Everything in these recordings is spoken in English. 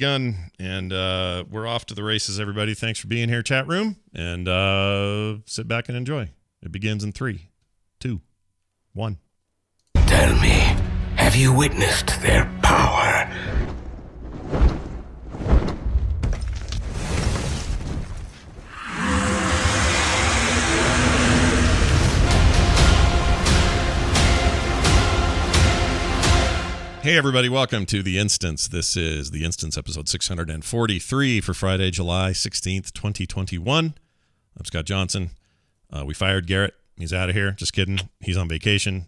begun, and we're off to the races, everybody. Thanks for being here, chat room, and sit back and enjoy. It begins in 3, 2, 1. Tell me, have you witnessed their power? Hey everybody, welcome to The Instance. This is The Instance, episode 643 for Friday, July 16th, 2021. I'm Scott Johnson. We fired Garrett. He's out of here. Just kidding. He's on vacation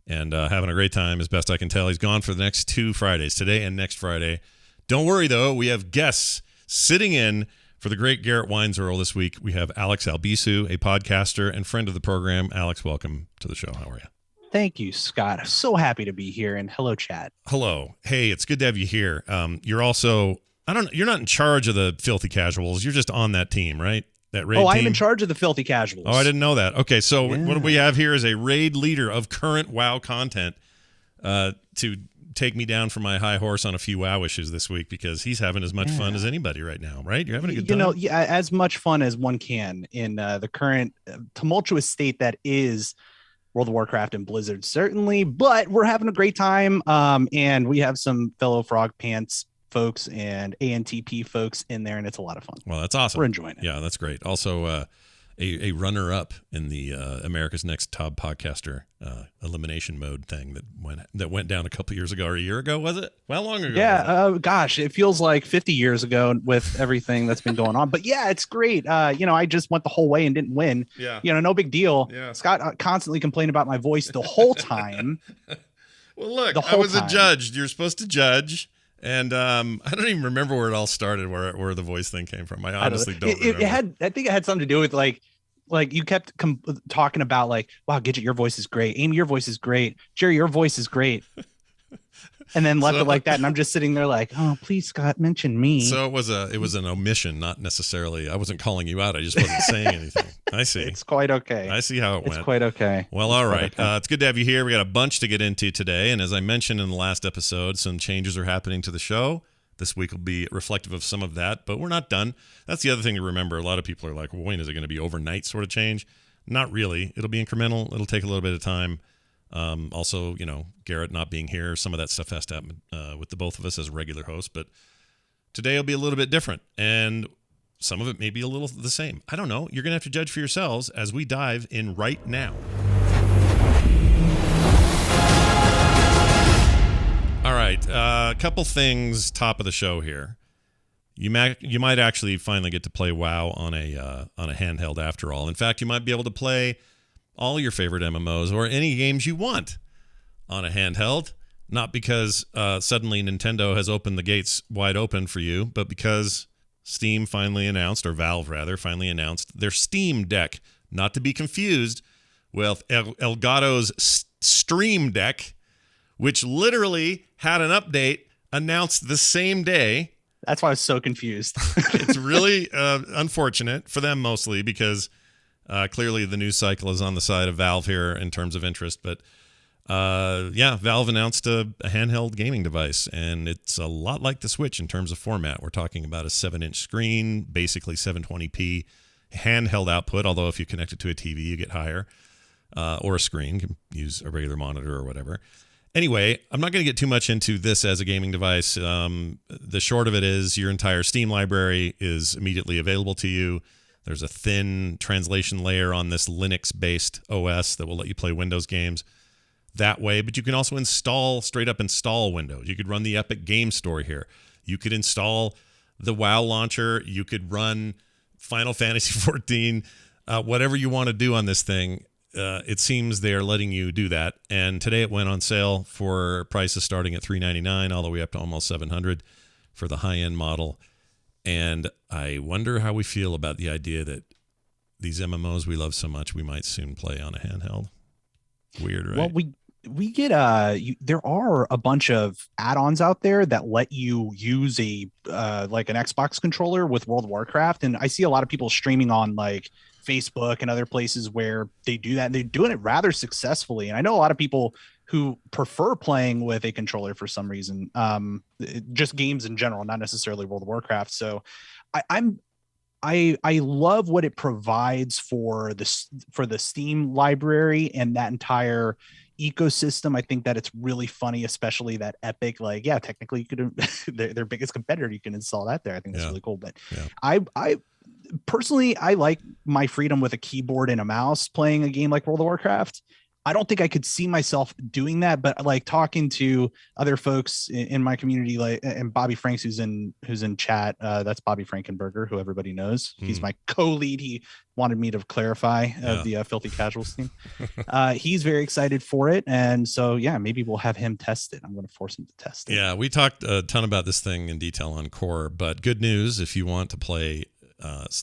and having a great time as best I can tell. He's gone for the next 2 Fridays, today and next Friday. Don't worry though, we have guests sitting in for the great Garrett Weinzierl this week. We have Alex Albisu, a podcaster and friend of the program. Alex, welcome to the show. How are you? Thank you, Scott. I'm so happy to be here, and hello, chat. Hello. Hey, it's good to have you here. You're also, you're not in charge of the Filthy Casuals. You're just on that team, right? That raid team? I'm in charge of the Filthy Casuals. Oh, I didn't know that. Okay, so what we have here is a raid leader of current WoW content to take me down from my high horse on a few WoW issues this week, because he's having as much fun as anybody right now, right? You're having a good time? Yeah, as much fun as one can in the current tumultuous state that is World of Warcraft and Blizzard, certainly, but we're having a great time. And we have some fellow Frog Pants folks and ANTP folks in there, and it's a lot of fun. Well, that's awesome. We're enjoying it. Yeah, that's great. Also, a runner-up in the America's Next Top Podcaster elimination mode thing that went down a couple years ago, or a year ago, was it? How long ago? Yeah, gosh, it feels like 50 years ago with everything that's been going on. But yeah, it's great. I just went the whole way and didn't win. Yeah. No big deal. Yeah. Scott constantly complained about my voice the whole time. Well, look, I was a judge. You're supposed to judge. And I don't even remember where it all started, where the voice thing came from. I honestly don't remember. I think it had something to do with like you kept talking about like, wow, Gidget, your voice is great. Amy, your voice is great. Jerry, your voice is great. And then left it like that. And I'm just sitting there like, oh, please, Scott, mention me. So it was an omission, not necessarily. I wasn't calling you out. I just wasn't saying anything. I see. It's quite okay. I see how it went. It's quite okay. Well, all right. It's good to have you here. We got a bunch to get into today. And as I mentioned in the last episode, some changes are happening to the show. This week will be reflective of some of that, but we're not done. That's the other thing to remember. A lot of people are like, well, when is it going to be overnight sort of change? Not really. It'll be incremental. It'll take a little bit of time. Also, Garrett not being here, some of that stuff has to happen with the both of us as regular hosts, but today will be a little bit different, and some of it may be a little the same. I don't know. You're going to have to judge for yourselves as we dive in right now. All right, a couple things top of the show here. You might actually finally get to play WoW on a handheld after all. In fact, you might be able to play all your favorite MMOs or any games you want on a handheld, not because suddenly Nintendo has opened the gates wide open for you, but because Steam finally announced, or Valve rather, finally announced their Steam Deck, not to be confused with Elgato's Stream Deck, which literally had an update announced the same day. That's why I was so confused. It's really unfortunate for them mostly, because clearly the news cycle is on the side of Valve here in terms of interest. But Valve announced a handheld gaming device, and it's a lot like the Switch in terms of format. We're talking about a 7-inch screen, basically 720p handheld output, although if you connect it to a TV, you get higher, or a screen, you can use a regular monitor or whatever. Anyway, I'm not going to get too much into this as a gaming device. The short of it is your entire Steam library is immediately available to you. There's a thin translation layer on this Linux-based OS that will let you play Windows games that way, but you can also straight up install Windows. You could run the Epic Game Store here. You could install the WoW launcher. You could run Final Fantasy XIV, whatever you want to do on this thing. It seems they're letting you do that. And today it went on sale for prices starting at $399 all the way up to almost $700 for the high-end model. And I wonder how we feel about the idea that these MMOs we love so much, we might soon play on a handheld. Weird, right? Well, we get there are a bunch of add-ons out there that let you use a like an Xbox controller with World of Warcraft, and I see a lot of people streaming on like Facebook and other places where they do that, and they're doing it rather successfully. And I know a lot of people who prefer playing with a controller for some reason. Just games in general, not necessarily World of Warcraft. So I love what it provides for the Steam library and that entire ecosystem. I think that it's really funny, especially that Epic, like, yeah, technically you could their biggest competitor, you can install that there. I think that's really cool. But I personally, I like my freedom with a keyboard and a mouse playing a game like World of Warcraft. I don't think I could see myself doing that, but like talking to other folks in my community, like, and Bobby Franks, who's in chat, that's Bobby Frankenberger, who everybody knows. He's my co-lead. He wanted me to clarify the Filthy Casuals team. He's very excited for it, and so yeah, maybe we'll have him test it. I'm going to force him to test it. Yeah, we talked a ton about this thing in detail on Core, but good news if you want to play,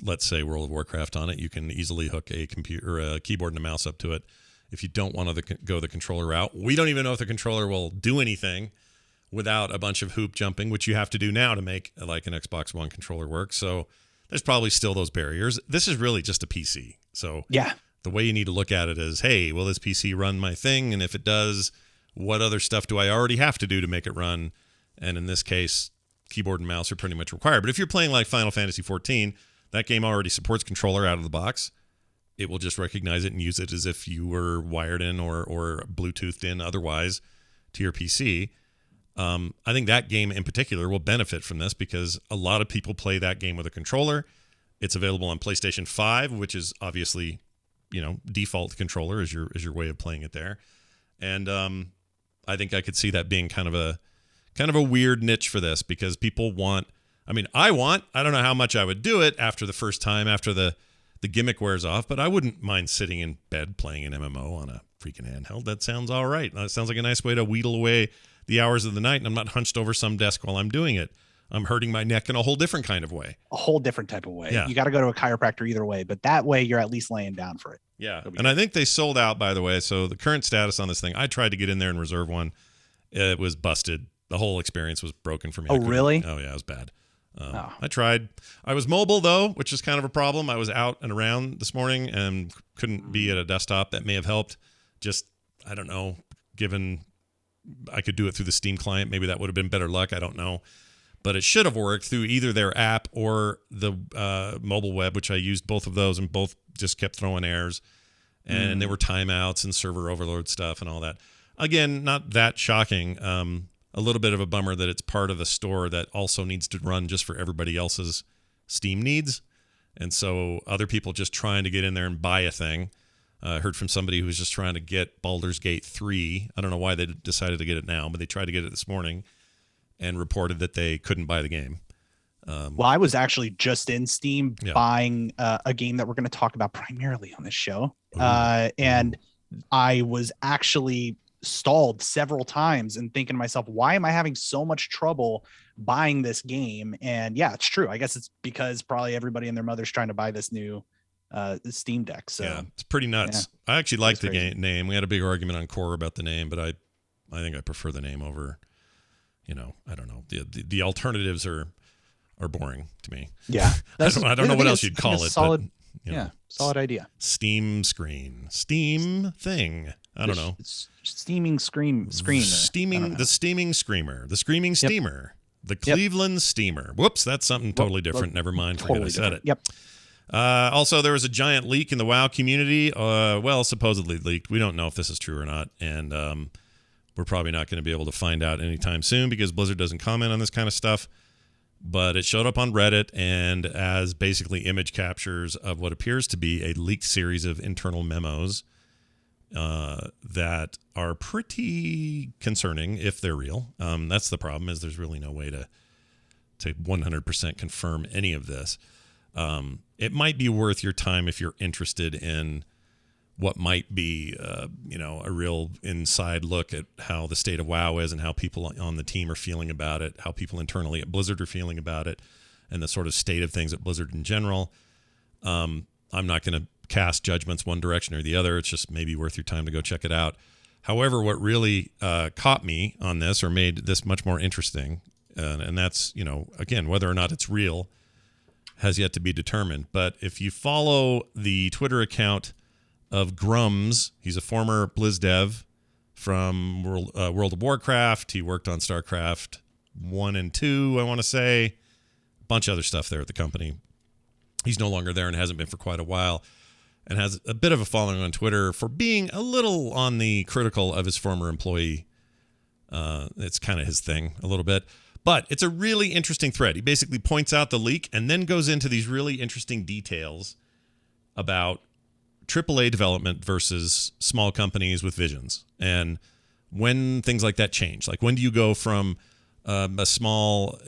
let's say World of Warcraft on it, you can easily hook a computer, a keyboard and a mouse up to it. If you don't want to go the controller route, we don't even know if the controller will do anything without a bunch of hoop jumping, which you have to do now to make like an Xbox One controller work. So there's probably still those barriers. This is really just a PC. So yeah, the way you need to look at it is, hey, will this PC run my thing? And if it does, what other stuff do I already have to do to make it run? And in this case, keyboard and mouse are pretty much required. But if you're playing like Final Fantasy XIV, that game already supports controller out of the box. It will just recognize it and use it as if you were wired in or Bluetoothed in otherwise to your PC. I think that game in particular will benefit from this because a lot of people play that game with a controller. It's available on PlayStation 5, which is obviously, default controller is your way of playing it there. And I think I could see that being kind of a weird niche for this because people want. I don't know how much I would do it after the first time, after the gimmick wears off, but I wouldn't mind sitting in bed playing an MMO on a freaking handheld. That sounds all right. That sounds like a nice way to wheedle away the hours of the night, and I'm not hunched over some desk while I'm doing it. I'm hurting my neck in a whole different kind of way. A whole different type of way. Yeah. You got to go to a chiropractor either way, but that way you're at least laying down for it. Yeah, and I think they sold out, by the way, so the current status on this thing, I tried to get in there and reserve one. It was busted. The whole experience was broken for me. Oh, really? Oh, yeah, it was bad. I tried. I was mobile, though, which is kind of a problem. I was out and around this morning and couldn't be at a desktop. That may have helped. Just, I don't know, given I could do it through the Steam client, maybe that would have been better luck. I don't know. But it should have worked through either their app or the mobile web, which I used both of those, and both just kept throwing errors. And there were timeouts and server overload stuff and all that. Again, not that shocking. A little bit of a bummer that it's part of a store that also needs to run just for everybody else's Steam needs. And so other people just trying to get in there and buy a thing. I heard from somebody who was just trying to get Baldur's Gate 3. I don't know why they decided to get it now, but they tried to get it this morning and reported that they couldn't buy the game. Well, I was actually just in Steam buying a game that we're going to talk about primarily on this show. And I was actually stalled several times and thinking to myself, why am I having so much trouble buying this game? And yeah, it's true. I guess it's because probably everybody and their mother's trying to buy this new Steam Deck. So yeah, it's pretty nuts. Yeah, I actually like the name. We had a big argument on Core about the name, but I think I prefer the name over, I don't know. The alternatives are boring to me. Yeah. I don't know what else you'd call it. Solid, but, solid idea. Steam screen. Steam thing. I don't know. It's steaming screamer. The steaming screamer. The screaming steamer. The Cleveland steamer. Whoops, that's something totally different. Never mind. Forget I said it. Yep. Also, there was a giant leak in the WoW community. Supposedly leaked. We don't know if this is true or not. And we're probably not going to be able to find out anytime soon because Blizzard doesn't comment on this kind of stuff. But it showed up on Reddit and as basically image captures of what appears to be a leaked series of internal memos that are pretty concerning if they're real. That's the problem, is there's really no way to 100% confirm any of this. It might be worth your time if you're interested in what might be, a real inside look at how the state of WoW is and how people on the team are feeling about it, how people internally at Blizzard are feeling about it, and the sort of state of things at Blizzard in general. I'm not going to cast judgments one direction or the other. It's just maybe worth your time to go check it out. However, what really caught me on this or made this much more interesting, and that's, again, whether or not it's real has yet to be determined. But if you follow the Twitter account of Grums, he's a former Blizz dev from World of Warcraft. He worked on StarCraft 1 and 2, I want to say. A bunch of other stuff there at the company. He's no longer there and hasn't been for quite a while, and has a bit of a following on Twitter for being a little on the critical of his former employee. It's kind of his thing a little bit. But it's a really interesting thread. He basically points out the leak and then goes into these really interesting details about AAA development versus small companies with visions, and when things like that change. Like, when do you go from a small,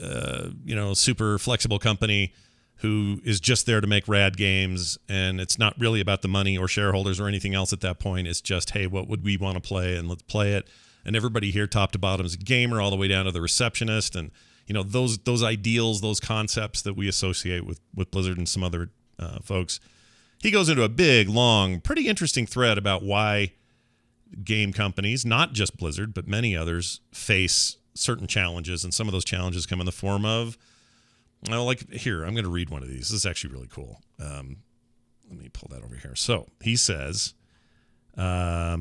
super flexible company who is just there to make rad games, and it's not really about the money or shareholders or anything else at that point. It's just, hey, what would we want to play, and let's play it. And everybody here, top to bottom, is a gamer, all the way down to the receptionist, and those ideals, those concepts that we associate with Blizzard and some other folks. He goes into a big, long, pretty interesting thread about why game companies, not just Blizzard, but many others, face certain challenges, and some of those challenges come in the form of, here, I'm going to read one of these. This is actually really cool. Let me pull that over here. So he says, how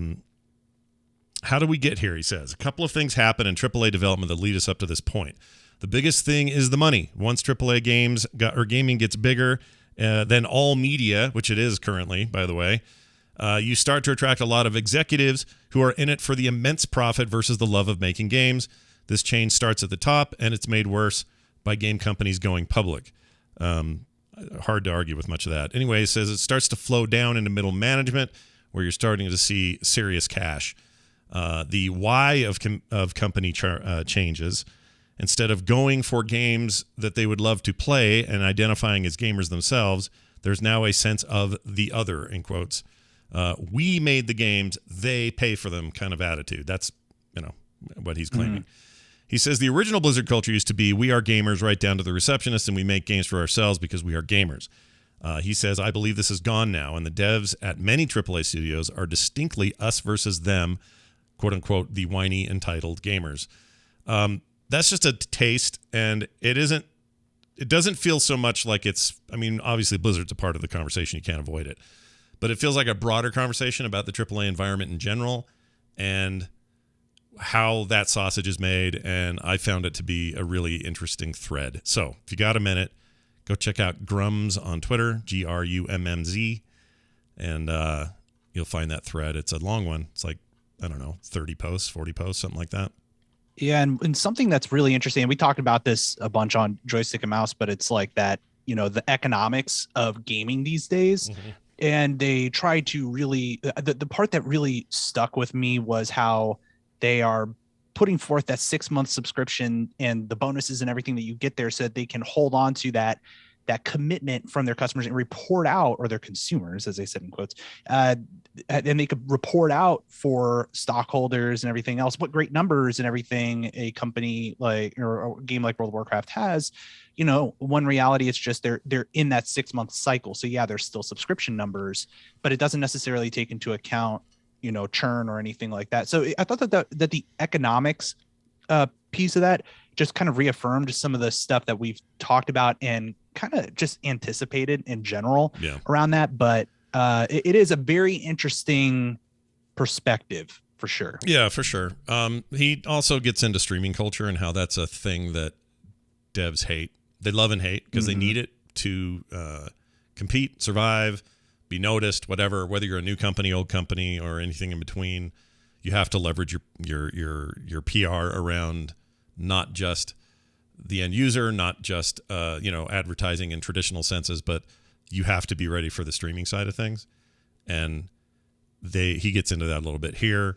do we get here? He says, a couple of things happen in AAA development that lead us up to this point. The biggest thing is the money. Once AAA gaming gets bigger than all media, which it is currently, by the way, you start to attract a lot of executives who are in it for the immense profit versus the love of making games. This change starts at the top, and it's made worse by game companies going public. Hard to argue with much of that. Anyway, he says it starts to flow down into middle management, where you're starting to see serious cash. The why of company changes. Instead of going for games that they would love to play and identifying as gamers themselves, there's now a sense of the other, in quotes. We made the games, they pay for them kind of attitude. That's, what he's claiming. He says the original Blizzard culture used to be, we are gamers right down to the receptionist, and we make games for ourselves because we are gamers. He says, I believe this is gone now, and the devs at many AAA studios are distinctly us versus them, quote unquote, the whiny, entitled gamers. That's just a taste, and it doesn't feel so much like it's, obviously Blizzard's a part of the conversation, you can't avoid it, but it feels like a broader conversation about the AAA environment in general and how that sausage is made, and I found it to be a really interesting thread. So if you got a minute, go check out Grumz on Twitter, GRUMMZ, and you'll find that thread. It's a long one. It's like, 30 posts, 40 posts, something like that. Yeah, and something that's really interesting, and we talked about this a bunch on Joystick and Mouse, but it's like that, the economics of gaming these days. Mm-hmm. And they try to really, the part that really stuck with me was how they are putting forth that 6-month subscription and the bonuses and everything that you get there so that they can hold on to that commitment from their customers and report out, or their consumers, as they said in quotes, and they could report out for stockholders and everything else, what great numbers and everything a company like, or a game like World of Warcraft has. One reality is just they're in that 6-month cycle. So yeah, there's still subscription numbers, but it doesn't necessarily take into account, churn or anything like that. So I thought that the economics piece of that just kind of reaffirmed some of the stuff that we've talked about and kind of just anticipated in general around that. But it is a very interesting perspective for sure. Yeah, for sure. He also gets into streaming culture and how that's a thing that devs hate. They love and hate because they need it to compete, survive, be noticed, whatever, whether you're a new company, old company, or anything in between. You have to leverage your PR around not just the end user, not just advertising in traditional senses, but you have to be ready for the streaming side of things. And he gets into that a little bit here.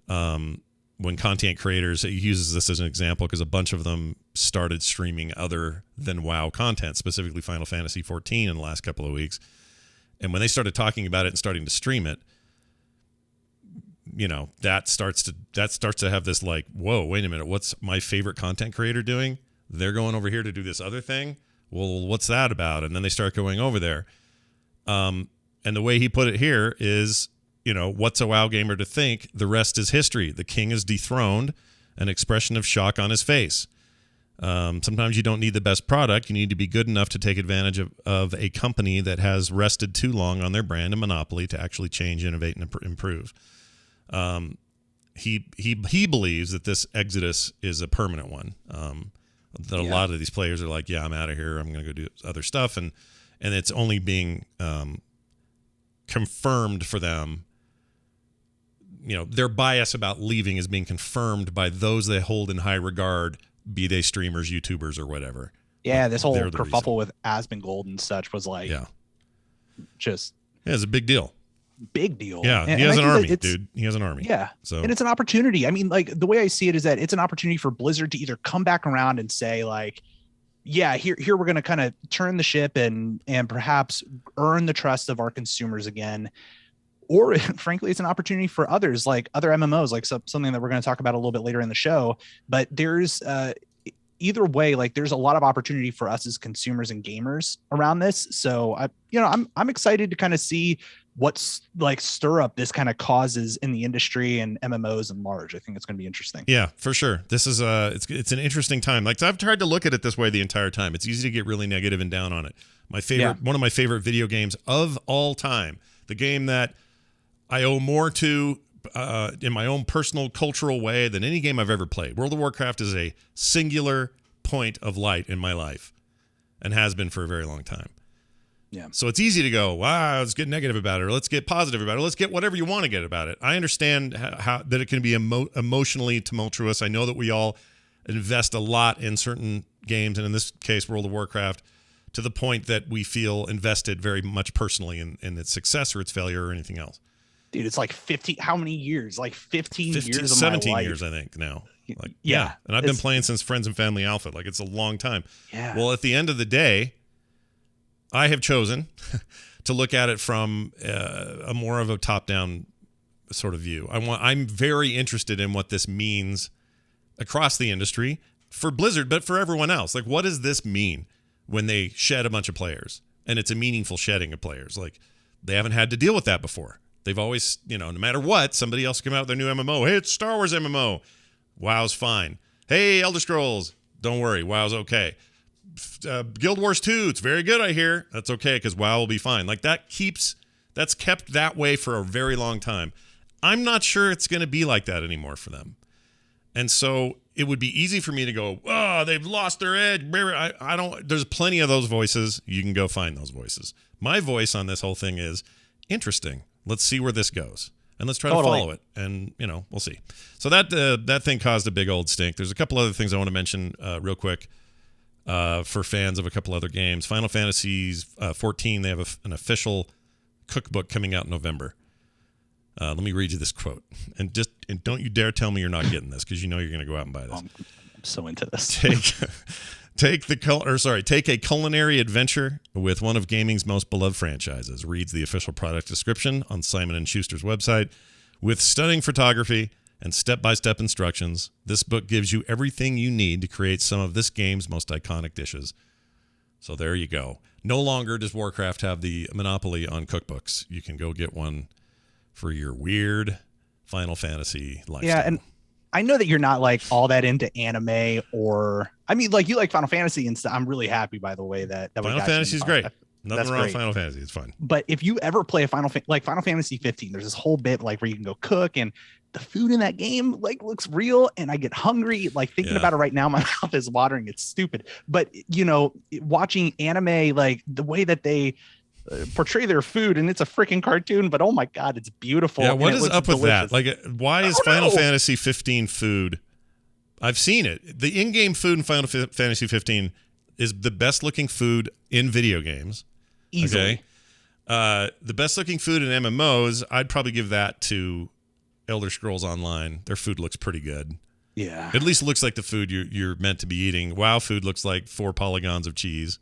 When content creators, he uses this as an example because a bunch of them started streaming other than WoW content, specifically Final Fantasy 14 in the last couple of weeks. And when they started talking about it and starting to stream it, that starts to have this like, whoa, wait a minute, what's my favorite content creator doing? They're going over here to do this other thing. Well, what's that about? And then they start going over there. And the way he put it here is, what's a WoW gamer to think? The rest is history. The king is dethroned, an expression of shock on his face. Sometimes you don't need the best product. You need to be good enough to take advantage of a company that has rested too long on their brand and monopoly to actually change, innovate, and improve. he believes that this exodus is a permanent one. That a lot of these players are like, yeah, I'm out of here. I'm going to go do other stuff, and it's only being confirmed for them. Their bias about leaving is being confirmed by those they hold in high regard, be they streamers, YouTubers, or whatever. Yeah, this whole kerfuffle with Asmongold and such was like, just it's a big deal. Big deal. Yeah, he has an army, dude. He has an army. Yeah. So, and it's an opportunity. I mean, like, the way I see it is that it's an opportunity for Blizzard to either come back around and say, like, yeah, here we're going to kind of turn the ship and perhaps earn the trust of our consumers again. Or frankly, it's an opportunity for others, like other MMOs, like something that we're going to talk about a little bit later in the show. But there's either way, like, there's a lot of opportunity for us as consumers and gamers around this. So I'm excited to kind of see what's like stir up this kind of causes in the industry and MMOs in large. I think it's going to be interesting. Yeah, for sure. This is it's an interesting time. Like, I've tried to look at it this way the entire time. It's easy to get really negative and down on it. One of my favorite video games of all time, the game that I owe more to in my own personal cultural way than any game I've ever played. World of Warcraft is a singular point of light in my life and has been for a very long time. Yeah. So it's easy to go, wow, let's get negative about it, or let's get positive about it, or let's get whatever you want to get about it. I understand how that it can be emotionally tumultuous. I know that we all invest a lot in certain games, and in this case, World of Warcraft, to the point that we feel invested very much personally in its success or its failure or anything else. Dude, it's like 50, how many years? Like 15 years of 17 my life. years, I think, now. Like, yeah. And I've been playing since Friends and Family Alpha. Like, it's a long time. Yeah. Well, at the end of the day, I have chosen to look at it from a more of a top-down sort of view. I'm very interested in what this means across the industry for Blizzard, but for everyone else. Like, what does this mean when they shed a bunch of players? And it's a meaningful shedding of players. Like, they haven't had to deal with that before. They've always, no matter what, somebody else come out with their new MMO. Hey, it's Star Wars MMO. WoW's fine. Hey, Elder Scrolls. Don't worry. WoW's okay. Guild Wars 2, it's very good, I hear. That's okay, because WoW will be fine. Like, that's kept that way for a very long time. I'm not sure it's going to be like that anymore for them. And so it would be easy for me to go, oh, they've lost their edge. I don't, there's plenty of those voices. You can go find those voices. My voice on this whole thing is interesting. Let's see where this goes. And let's try to follow it. And, we'll see. So that thing caused a big old stink. There's a couple other things I want to mention real quick. For fans of a couple other games. Final Fantasy 14, they have an official cookbook coming out in November. Let me read you this quote. And don't you dare tell me you're not getting this, because you're going to go out and buy this. I'm so into this. Take a culinary adventure with one of gaming's most beloved franchises, reads the official product description on Simon & Schuster's website. With stunning photography and step-by-step instructions, this book gives you everything you need to create some of this game's most iconic dishes. So there you go. No longer does Warcraft have the monopoly on cookbooks. You can go get one for your weird Final Fantasy lifestyle. Yeah, and I know that you're not like all that into anime, or I mean, like, you like Final Fantasy and stuff. I'm really happy, by the way, that Final Fantasy is great. Nothing wrong with Final Fantasy. It's fun. But if you ever play a Final Fantasy 15, there's this whole bit like where you can go cook, and the food in that game like looks real, and I get hungry like thinking about it right now. My mouth is watering. It's stupid. But watching anime, like the way that they portray their food, and it's a freaking cartoon, but oh my god, it's beautiful. Yeah, what is up with that? Like, why is Final know. Fantasy 15 food? I've seen it. The in-game food in Final Fantasy 15 is the best looking food in video games. Easily. Okay. The best looking food in MMOs, I'd probably give that to Elder Scrolls Online. Their food looks pretty good. Yeah. At least it looks like the food you're meant to be eating. WoW food looks like 4 polygons of cheese.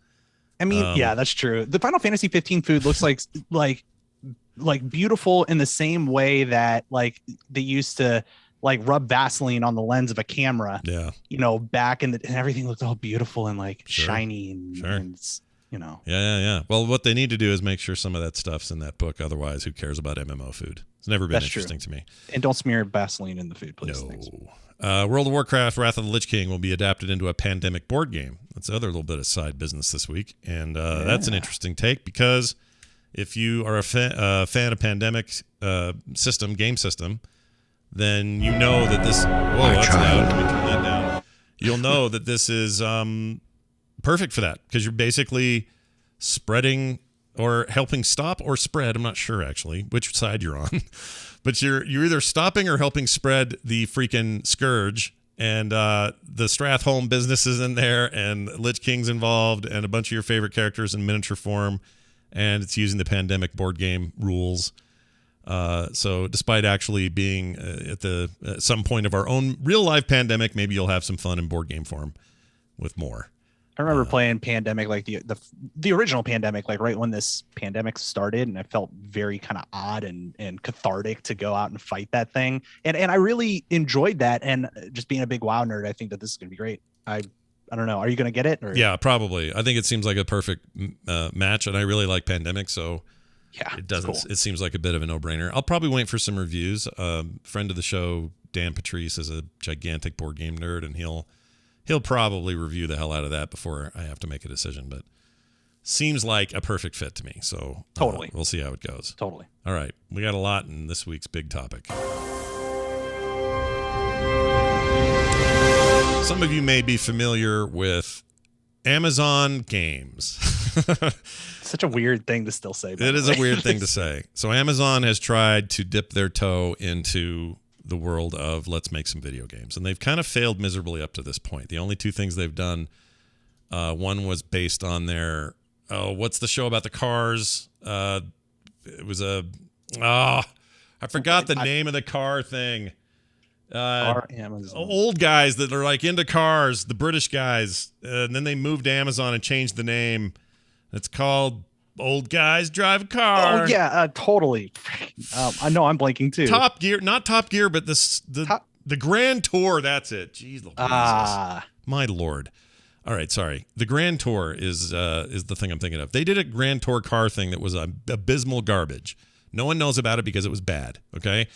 I mean, yeah, that's true. The Final Fantasy 15 food looks like beautiful in the same way that like they used to like rub Vaseline on the lens of a camera. Yeah. Back and everything looked all beautiful and like shiny and Yeah. Well, what they need to do is make sure some of that stuff's in that book. Otherwise, who cares about MMO food? It's never been interesting to me. And don't smear Vaseline in the food, please. No. Thanks. World of Warcraft Wrath of the Lich King will be adapted into a pandemic board game. That's the other little bit of side business this week. And that's an interesting take, because if you are a fan of pandemic game system, then you know that this. Whoa, that's loud. Let me turn that down. You'll know that this is perfect for that because you're basically spreading or helping stop or spread. I'm not sure actually which side you're on, but you're either stopping or helping spread the freaking scourge. And the Stratholme business is in there, and Lich King's involved, and a bunch of your favorite characters in miniature form, and it's using the pandemic board game rules. So despite actually being at some point of our own real life pandemic, maybe you'll have some fun in board game form with more. I remember playing Pandemic, like the original Pandemic, like right when this pandemic started, and I felt very kind of odd and cathartic to go out and fight that thing. And I really enjoyed that. And just being a big WoW nerd, I think that this is going to be great. I don't know. Are you going to get it? Or? Yeah, probably. I think it seems like a perfect match, and I really like Pandemic, so yeah, it doesn't. Cool. It seems like a bit of a no-brainer. I'll probably wait for some reviews. Friend of the show, Dan Patrice, is a gigantic board game nerd, and he'll probably review the hell out of that before I have to make a decision, but seems like a perfect fit to me. So totally, we'll see how it goes. Totally. All right, we got a lot in this week's big topic. Some of you may be familiar with Amazon Games. Such a weird thing to still say. It is a weird thing to say. So Amazon has tried to dip their toe into the world of let's make some video games, and they've kind of failed miserably up to this point. The only two things they've done, one was based on their what's the show about the cars? It was I forgot the name of the car thing. Old guys that are like into cars, the British guys, and then they moved to Amazon and changed the name. It's called Old Guys Drive a Car. Oh yeah, totally. I know I'm blanking too. Top Gear, not Top Gear, but the Grand Tour. That's it. Jeez, my lord. All right, sorry. The Grand Tour is the thing I'm thinking of. They did a Grand Tour car thing that was abysmal garbage. No one knows about it because it was bad. Okay.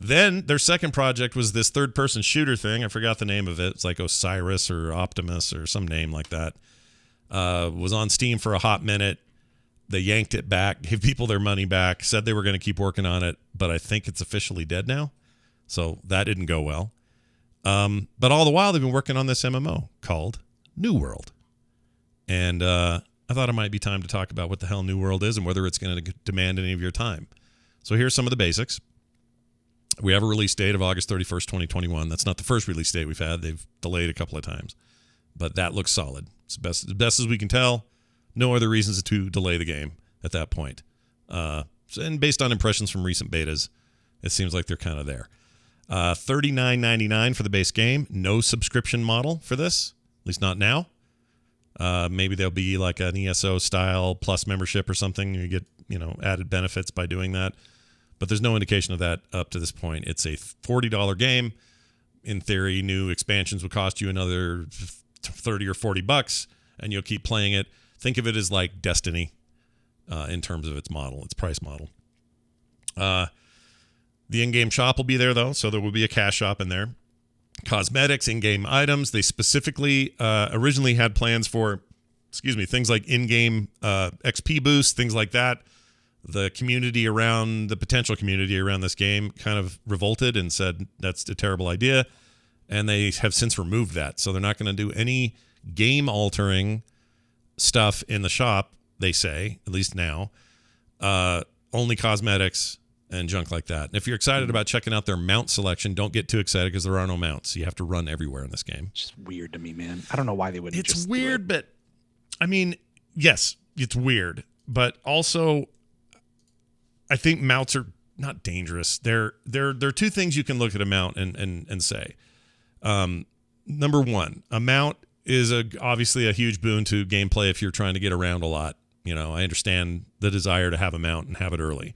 Then their second project was this third-person shooter thing. I forgot the name of it. It's like Osiris or Optimus or some name like that. Was on Steam for a hot minute. They yanked it back, gave people their money back, said they were going to keep working on it, but I think it's officially dead now. So that didn't go well. But all the while, they've been working on this MMO called New World. And I thought it might be time to talk about what the hell New World is and whether it's going to demand any of your time. So here's some of the basics. We have a release date of August 31st, 2021. That's not the first release date we've had. They've delayed a couple of times. But that looks solid. It's the best as we can tell. No other reasons to delay the game at that point. And based on impressions from recent betas, it seems like they're kind of there. $39.99 for the base game. No subscription model for this, at least not now. Maybe there'll be like an ESO style plus membership or something. You get added benefits by doing that. But there's no indication of that up to this point. It's a $40 game. In theory, new expansions would cost you another $30 or $40, and you'll keep playing it. Think of it as like Destiny in terms of its price model. The in-game shop will be there, though, so there will be a cash shop in there. Cosmetics, in-game items. They specifically originally had plans for, things like in-game XP boosts, things like that. The potential community around this game kind of revolted and said that's a terrible idea, and they have since removed that. So they're not going to do any game-altering stuff in the shop, they say, at least now. Only cosmetics and junk like that. And if you're excited about checking out their mount selection, don't get too excited because there are no mounts. You have to run everywhere in this game. It's just weird to me, man. I don't know why they wouldn't. It's weird, but I mean, yes, it's weird, but also I think mounts are not dangerous. There are two things you can look at a mount and say. Number one, a mount is obviously a huge boon to gameplay if you're trying to get around a lot. I understand the desire to have a mount and have it early.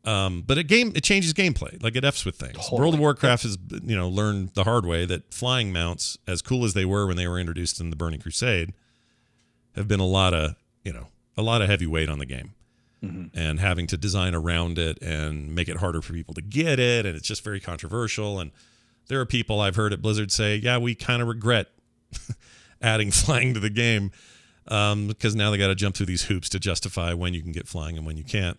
But it changes gameplay. Like it F's with things. Totally. World of Warcraft has learned the hard way that flying mounts, as cool as they were when they were introduced in the Burning Crusade, have been a lot of heavy weight on the game. Mm-hmm. And having to design around it and make it harder for people to get it, and it's just very controversial. And there are people I've heard at Blizzard say, yeah, we kind of regret adding flying to the game because now they got to jump through these hoops to justify when you can get flying and when you can't.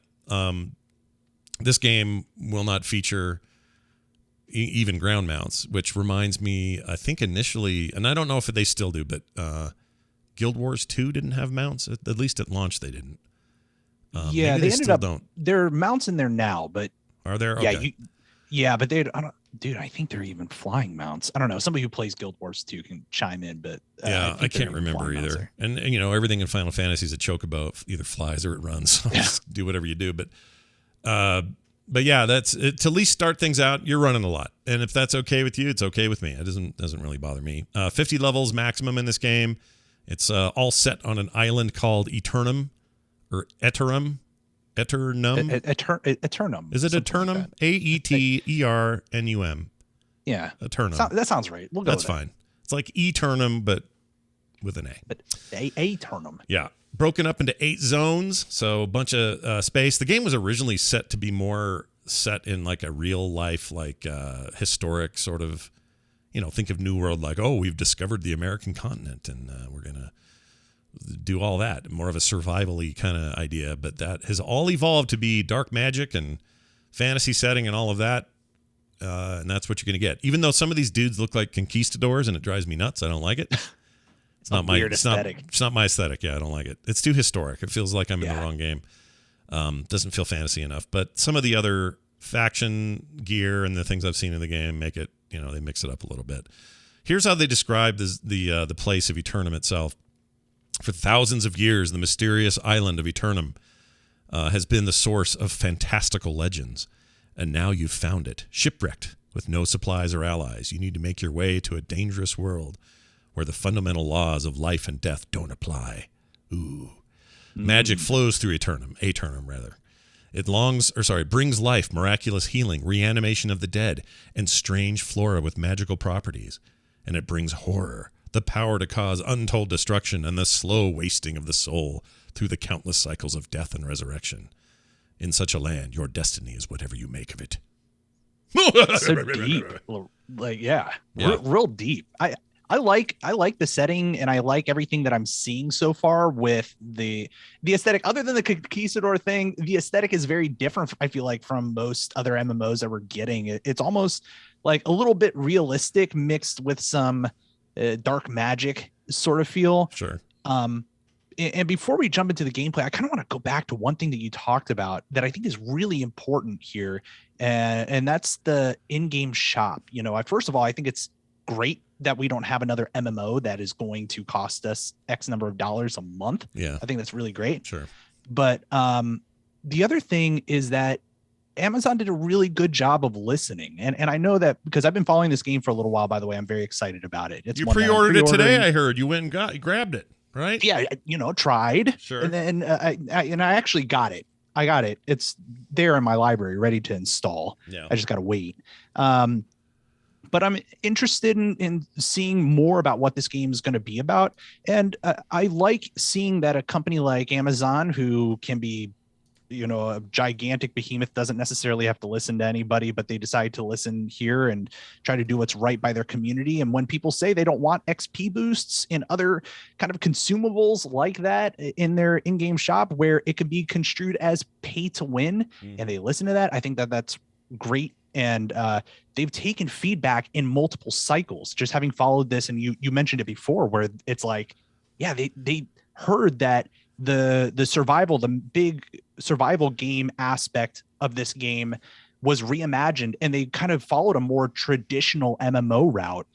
This game will not feature even ground mounts, which reminds me, I think initially, and I don't know if they still do, but Guild Wars 2 didn't have mounts. At least at launch, they didn't. Yeah, maybe they ended up. don't. There are mounts in there now, but Are there? yeah, Okay. but dude, I think they're even flying mounts. I don't know. Somebody who plays Guild Wars 2 can chime in, but I can't remember either. And everything in Final Fantasy is a chocobo. It either flies or it runs. So just do whatever you do. But yeah, that's it. To at least start things out. You're running a lot, and if that's okay with you, it's okay with me. It doesn't really bother me. 50 levels maximum in this game. It's all set on an island called Eternum or Eternum. Eternum. Eternum. Is it Eternum? Like Aeternum. Yeah. Eternum. That sounds right. We'll go. That's fine. It's like Eternum, but with an A. But Eternum. Yeah. Broken up into 8 zones, so a bunch of space. The game was originally set to be more set in like a real life, like historic sort of, think of New World, like, oh, we've discovered the American continent and we're going to do all that. More of a survival-y kind of idea, but that has all evolved to be dark magic and fantasy setting and all of that. And that's what you're going to get. Even though some of these dudes look like conquistadors and it drives me nuts. I don't like it. It's not my aesthetic. It's not my aesthetic. Yeah, I don't like it. It's too historic. It feels like I'm in the wrong game. Doesn't feel fantasy enough. But some of the other faction gear and the things I've seen in the game make it, they mix it up a little bit. Here's how they describe the place of Eternum itself. For thousands of years, the mysterious island of Eternum has been the source of fantastical legends. And now you've found it, shipwrecked with no supplies or allies. You need to make your way to a dangerous world where the fundamental laws of life and death don't apply. Ooh. Magic flows through Eternum rather. It brings life, miraculous healing, reanimation of the dead, and strange flora with magical properties. And it brings horror, the power to cause untold destruction, and the slow wasting of the soul through the countless cycles of death and resurrection. In such a land, your destiny is whatever you make of it. So deep, like real deep. I like the setting, and I like everything that I'm seeing so far with the aesthetic. Other than the conquistador thing, the aesthetic is very different. I feel like from most other MMOs that we're getting, it's almost like a little bit realistic mixed with some dark magic sort of feel. Sure. And before we jump into the gameplay, I kind of want to go back to one thing that you talked about that I think is really important here, and that's the in-game shop. First of all, I think it's great that we don't have another MMO that is going to cost us X number of dollars a month. Yeah, I think that's really great. Sure. But the other thing is that Amazon did a really good job of listening. And I know that because I've been following this game for a little while, by the way. I'm very excited about it. You pre-ordered it today, I heard. You went and grabbed it, right? Yeah, tried. Sure. And then I actually got it. I got it. It's there in my library, ready to install. Yeah. I just got to wait. But I'm interested in seeing more about what this game is going to be about. And I like seeing that a company like Amazon, who can be, a gigantic behemoth, doesn't necessarily have to listen to anybody, but they decide to listen here and try to do what's right by their community. And when people say they don't want XP boosts in other kind of consumables like that in their in-game shop, where it could be construed as pay to win, and they listen to that, I think that that's great. And they've taken feedback in multiple cycles, just having followed this. And you mentioned it before, where it's like, yeah, they heard that the big survival game aspect of this game was reimagined, and they kind of followed a more traditional MMO route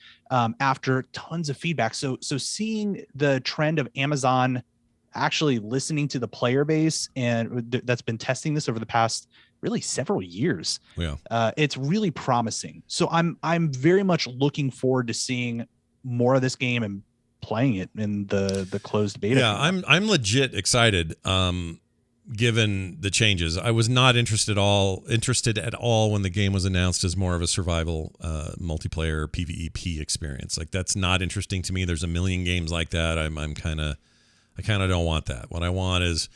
after tons of feedback. So seeing the trend of Amazon actually listening to the player base, and that's been testing this over the past really several years. Yeah. It's really promising. So I'm very much looking forward to seeing more of this game and playing it in the closed beta. Yeah, I'm legit excited. Given the changes, I was not interested at all when the game was announced as more of a survival multiplayer PvEP experience. Like, that's not interesting to me. There's a million games like that. I kind of don't want that. What I want is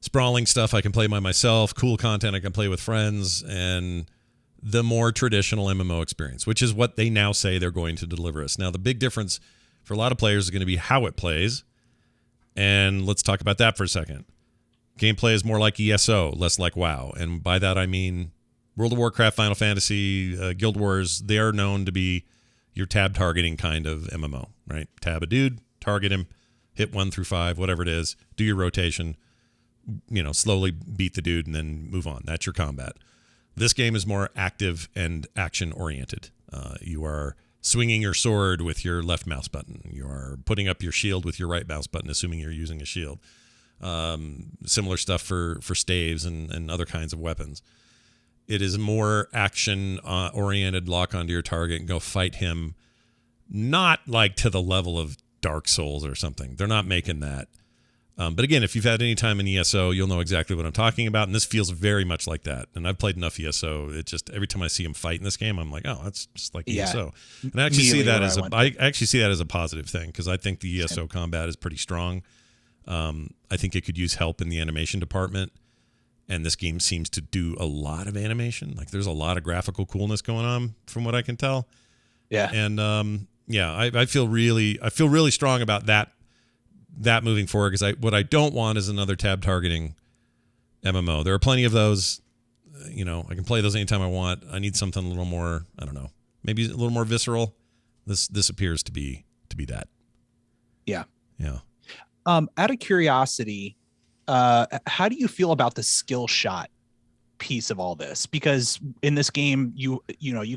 sprawling stuff I can play by myself, cool content I can play with friends, and the more traditional MMO experience, which is what they now say they're going to deliver us. Now, the big difference for a lot of players is going to be how it plays, and let's talk about that for a second. Gameplay is more like ESO, less like WoW, and by that I mean World of Warcraft, Final Fantasy, Guild Wars, they are known to be your tab targeting kind of MMO, right? Tab a dude, target him, hit 1 through 5, whatever it is, do your rotation, slowly beat the dude and then move on. That's your combat. This game is more active and action oriented. You are swinging your sword with your left mouse button. You are putting up your shield with your right mouse button, assuming you're using a shield. Similar stuff for staves and other kinds of weapons. It is more action oriented. Lock onto your target and go fight him. Not like to the level of Dark Souls or something. They're not making that. But again, if you've had any time in ESO, you'll know exactly what I'm talking about. And this feels very much like that. And I've played enough ESO. It just, every time I see him fight in this game, I'm like, oh, that's just like ESO. And I actually see that as I actually see that as a positive thing, because I think the ESO combat is pretty strong. I think it could use help in the animation department. And this game seems to do a lot of animation. Like, there's a lot of graphical coolness going on from what I can tell. Yeah. And I feel really strong about that moving forward, because what I don't want is another tab targeting MMO. There are plenty of those. I can play those anytime I want. I need something a little more, I don't know, maybe a little more visceral. This appears to be that. Yeah. Yeah. Out of curiosity, how do you feel about the skill shot piece of all this? Because in this game, you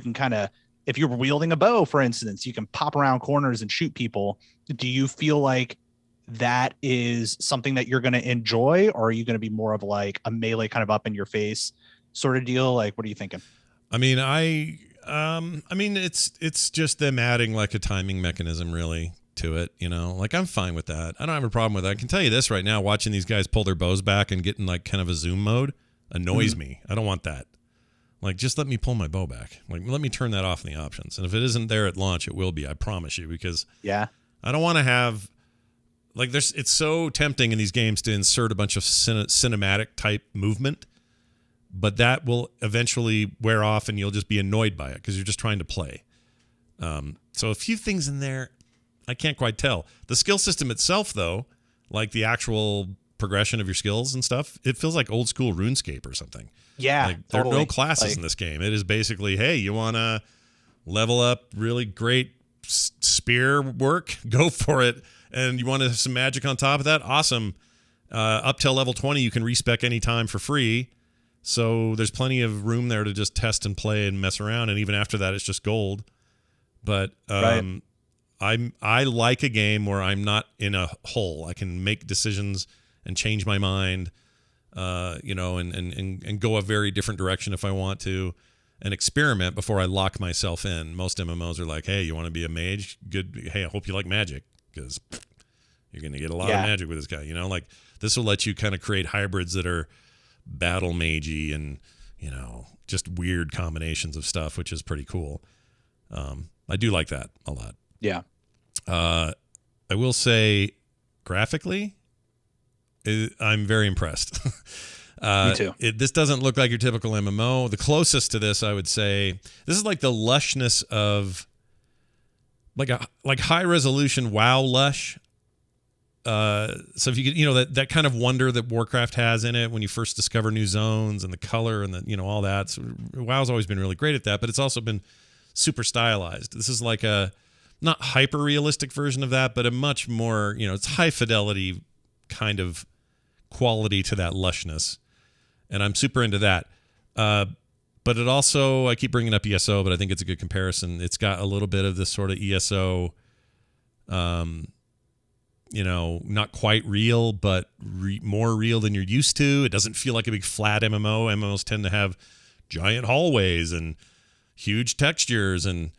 can kind of, if you're wielding a bow, for instance, you can pop around corners and shoot people. Do you feel like that is something that you're going to enjoy, or are you going to be more of like a melee kind of up in your face sort of deal? Like, what are you thinking? I mean, it's just them adding like a timing mechanism really to it, like I'm fine with that. I don't have a problem with that. I can tell you this right now, watching these guys pull their bows back and get in like kind of a zoom mode annoys me. I don't want that. Like, just let me pull my bow back. Like, let me turn that off in the options. And if it isn't there at launch, it will be, I promise you, because I don't want to have like, it's so tempting in these games to insert a bunch of cinematic type movement, but that will eventually wear off and you'll just be annoyed by it because you're just trying to play. So a few things in there, I can't quite tell. The skill system itself, though, like the actual progression of your skills and stuff, it feels like old school RuneScape or something. Yeah, like, there are no classes in this game. It is basically, hey, you want to level up really great spear work? Go for it. And you want to have some magic on top of that? Awesome. Up till level 20, you can respec anytime for free. So there's plenty of room there to just test and play and mess around. And even after that, it's just gold. But I like a game where I'm not in a hole. I can make decisions and change my mind, and go a very different direction if I want to, and experiment before I lock myself in. Most MMOs are like, hey, you want to be a mage? Good. Hey, I hope you like magic, because you're going to get a lot of magic with this guy. Like, this will let you kind of create hybrids that are battle magey and, just weird combinations of stuff, which is pretty cool. I do like that a lot. Yeah. I will say, graphically, I'm very impressed. Me too. This doesn't look like your typical MMO. The closest to this, I would say, this is like the lushness of like high resolution WoW lush. So if you could, that kind of wonder that Warcraft has in it when you first discover new zones and the color and the, all that. So WoW's always been really great at that, but it's also been super stylized. This is like a not hyper realistic version of that, but a much more, it's high fidelity kind of quality to that lushness. And I'm super into that. But it also, I keep bringing up ESO, but I think it's a good comparison. It's got a little bit of this sort of ESO, not quite real, but more real than you're used to. It doesn't feel like a big flat MMO. MMOs tend to have giant hallways and huge textures and,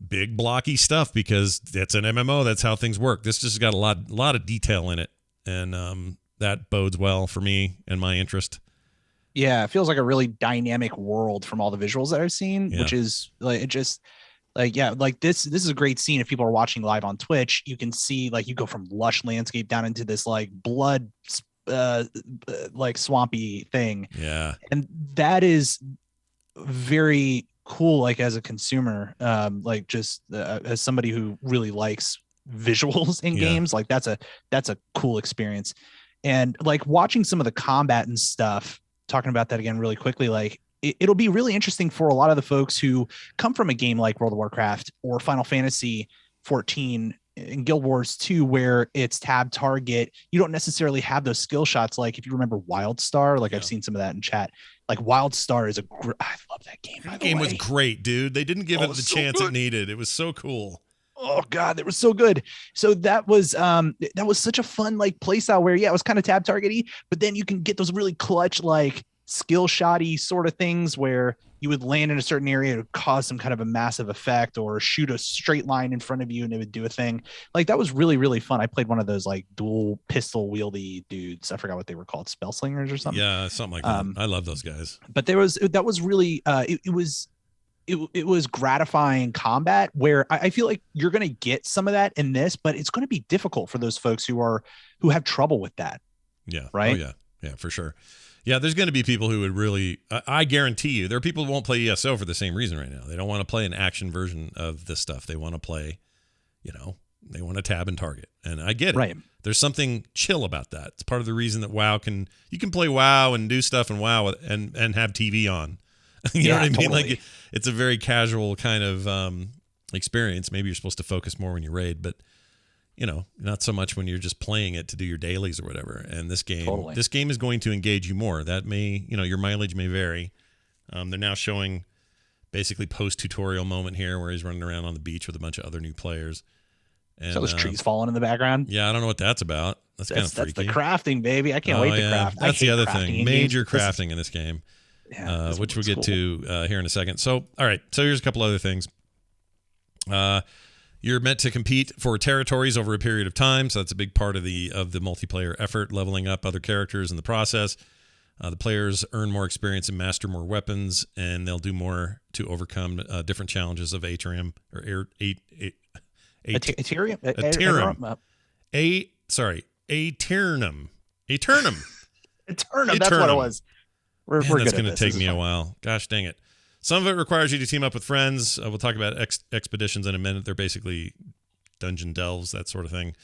big blocky stuff because it's an MMO. That's how things work. This just got a lot of detail in it. And that bodes well for me and my interest. Yeah, it feels like a really dynamic world from all the visuals that I've seen, which is like, it just like this is a great scene. If people are watching live on Twitch, you can see like you go from lush landscape down into this like blood like swampy thing. Yeah. And that is very cool, like as a consumer, like just as somebody who really likes visuals in games, like that's a cool experience. And like watching some of the combat and stuff, talking about that again really quickly, like it'll be really interesting for a lot of the folks who come from a game like World of Warcraft or Final Fantasy 14 and Guild Wars 2, where it's tab target. You don't necessarily have those skill shots. Like if you remember Wildstar, like I've seen some of that in chat. Like Wildstar is I love that game. That game was great, dude. They didn't give it the chance it needed. It was so cool. Oh God, that was so good. So that was such a fun like play style where it was kind of tab targety, but then you can get those really clutch like skill shotty sort of things where you would land in a certain area to cause some kind of a massive effect or shoot a straight line in front of you and it would do a thing. Like that was really, really fun. I played one of those like dual pistol wieldy dudes. I forgot what they were called, spell slingers or something. Yeah, something like that. I love those guys. But that was really it was gratifying combat where I feel like you're going to get some of that in this, but it's going to be difficult for those folks who have trouble with that. Yeah. Right. Oh, yeah. Yeah, for sure. Yeah, there's going to be people who would really, I guarantee you, there are people who won't play ESO for the same reason right now. They don't want to play an action version of this stuff. They want to play, they want to tab and target. And I get it. Right. There's something chill about that. It's part of the reason that you can play WoW and do stuff in WoW and have TV on. You know what I mean? Totally. Like it's a very casual kind of experience. Maybe you're supposed to focus more when you raid, but not so much when you're just playing it to do your dailies or whatever. And this game is going to engage you more. That may, your mileage may vary. They're now showing basically post-tutorial moment here where he's running around on the beach with a bunch of other new players. And so those trees falling in the background. Yeah, I don't know what that's about. That's kind of freaky. That's the crafting, baby. I can't wait to craft. That's the other thing. Major crafting in this game. Yeah, which we'll get to here in a second. So, all right. So here's a couple other things. You're meant to compete for territories over a period of time, so that's a big part of the multiplayer effort, leveling up other characters in the process. The players earn more experience and master more weapons, and they'll do more to overcome different challenges of Aeternum. Aeternum. That's what it was. That's going to take me a while. Gosh dang it. Some of it requires you to team up with friends. We'll talk about expeditions in a minute. They're basically dungeon delves, that sort of thing.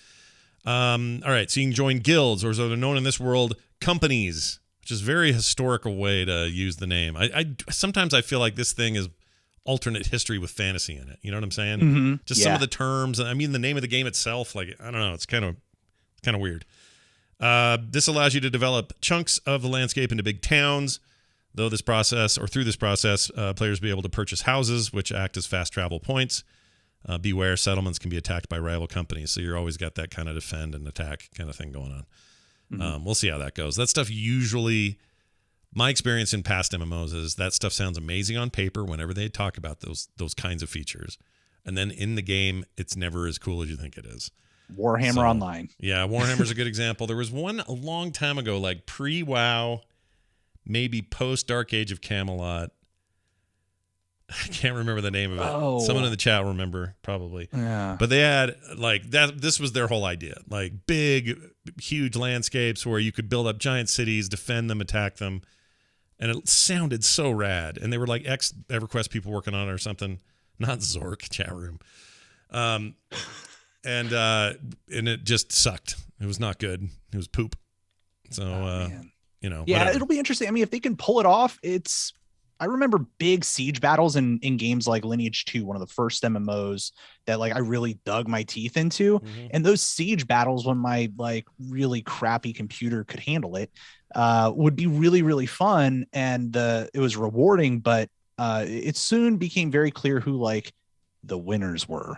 All right, so you can join guilds, or as they're known in this world, companies, which is a very historical way to use the name. Sometimes I feel like this thing is alternate history with fantasy in it. You know what I'm saying? Mm-hmm. Just some of the terms. I mean, the name of the game itself, like, I don't know, it's kind of weird. This allows you to develop chunks of the landscape into big towns. Through this process, players will be able to purchase houses, which act as fast travel points. Beware, settlements can be attacked by rival companies, so you're always got that kind of defend and attack kind of thing going on. Mm-hmm. We'll see how that goes. That stuff usually, my experience in past MMOs is that stuff sounds amazing on paper whenever they talk about those kinds of features, and then in the game, it's never as cool as you think it is. Warhammer Online. Yeah, Warhammer's a good example. There was one a long time ago, like pre-WoW. Maybe post Dark Age of Camelot. I can't remember the name of it. Oh. Someone in the chat will remember, probably. Yeah. But they had like that. This was their whole idea, like big, huge landscapes where you could build up giant cities, defend them, attack them, and it sounded so rad. And they were like ex-EverQuest people working on it or something. Not Zork chat room. And it just sucked. It was not good. It was poop. So. Whatever. It'll be interesting. I mean, if they can pull it off, I remember big siege battles in games like Lineage 2, one of the first MMOs that like I really dug my teeth into. Mm-hmm. And those siege battles, when my like really crappy computer could handle it, would be really, really fun. And it was rewarding, but it soon became very clear who like the winners were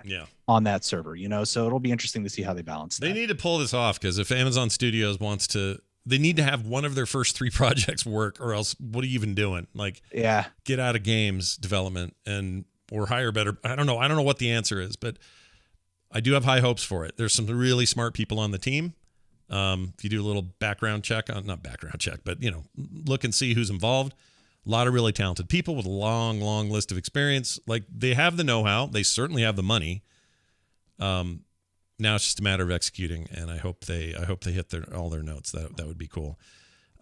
on that server, so it'll be interesting to see how they balance that. They need to pull this off, because if Amazon Studios wants to, they need to have one of their first 3 projects work, or else what are you even doing? Like, get out of games development or hire better. I don't know what the answer is, but I do have high hopes for it. There's some really smart people on the team. If you do a little background check not background check, but look and see who's involved. A lot of really talented people with a long, long list of experience. Like, they have the know-how. They certainly have the money. Now it's just a matter of executing, and I hope they hit all their notes. That would be cool.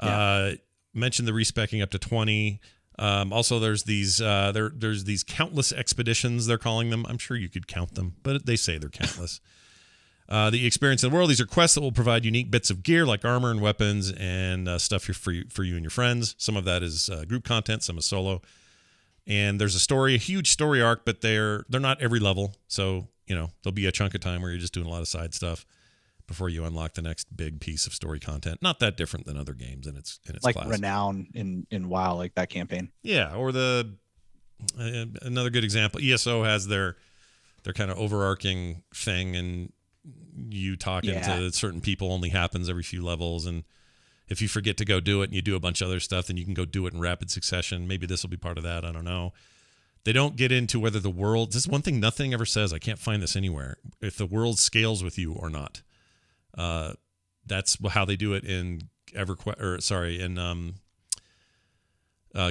Yeah. Mentioned the respecking up to 20. Also, there's these there's these countless expeditions, they're calling them. I'm sure you could count them, but they say they're countless. The experience in the world. These are quests that will provide unique bits of gear like armor and weapons and stuff for you and your friends. Some of that is group content, some is solo. And there's a huge story arc, but they're not every level. So, there'll be a chunk of time where you're just doing a lot of side stuff before you unlock the next big piece of story content. Not that different than other games in its like class. Renown in WoW, like that campaign. Yeah, or another good example, ESO has their kind of overarching thing, and you talking to certain people only happens every few levels, and if you forget to go do it and you do a bunch of other stuff, then you can go do it in rapid succession. Maybe this will be part of that. I don't know. They don't get into whether the world, this is one thing nothing ever says, I can't find this anywhere, if the world scales with you or not. That's how they do it in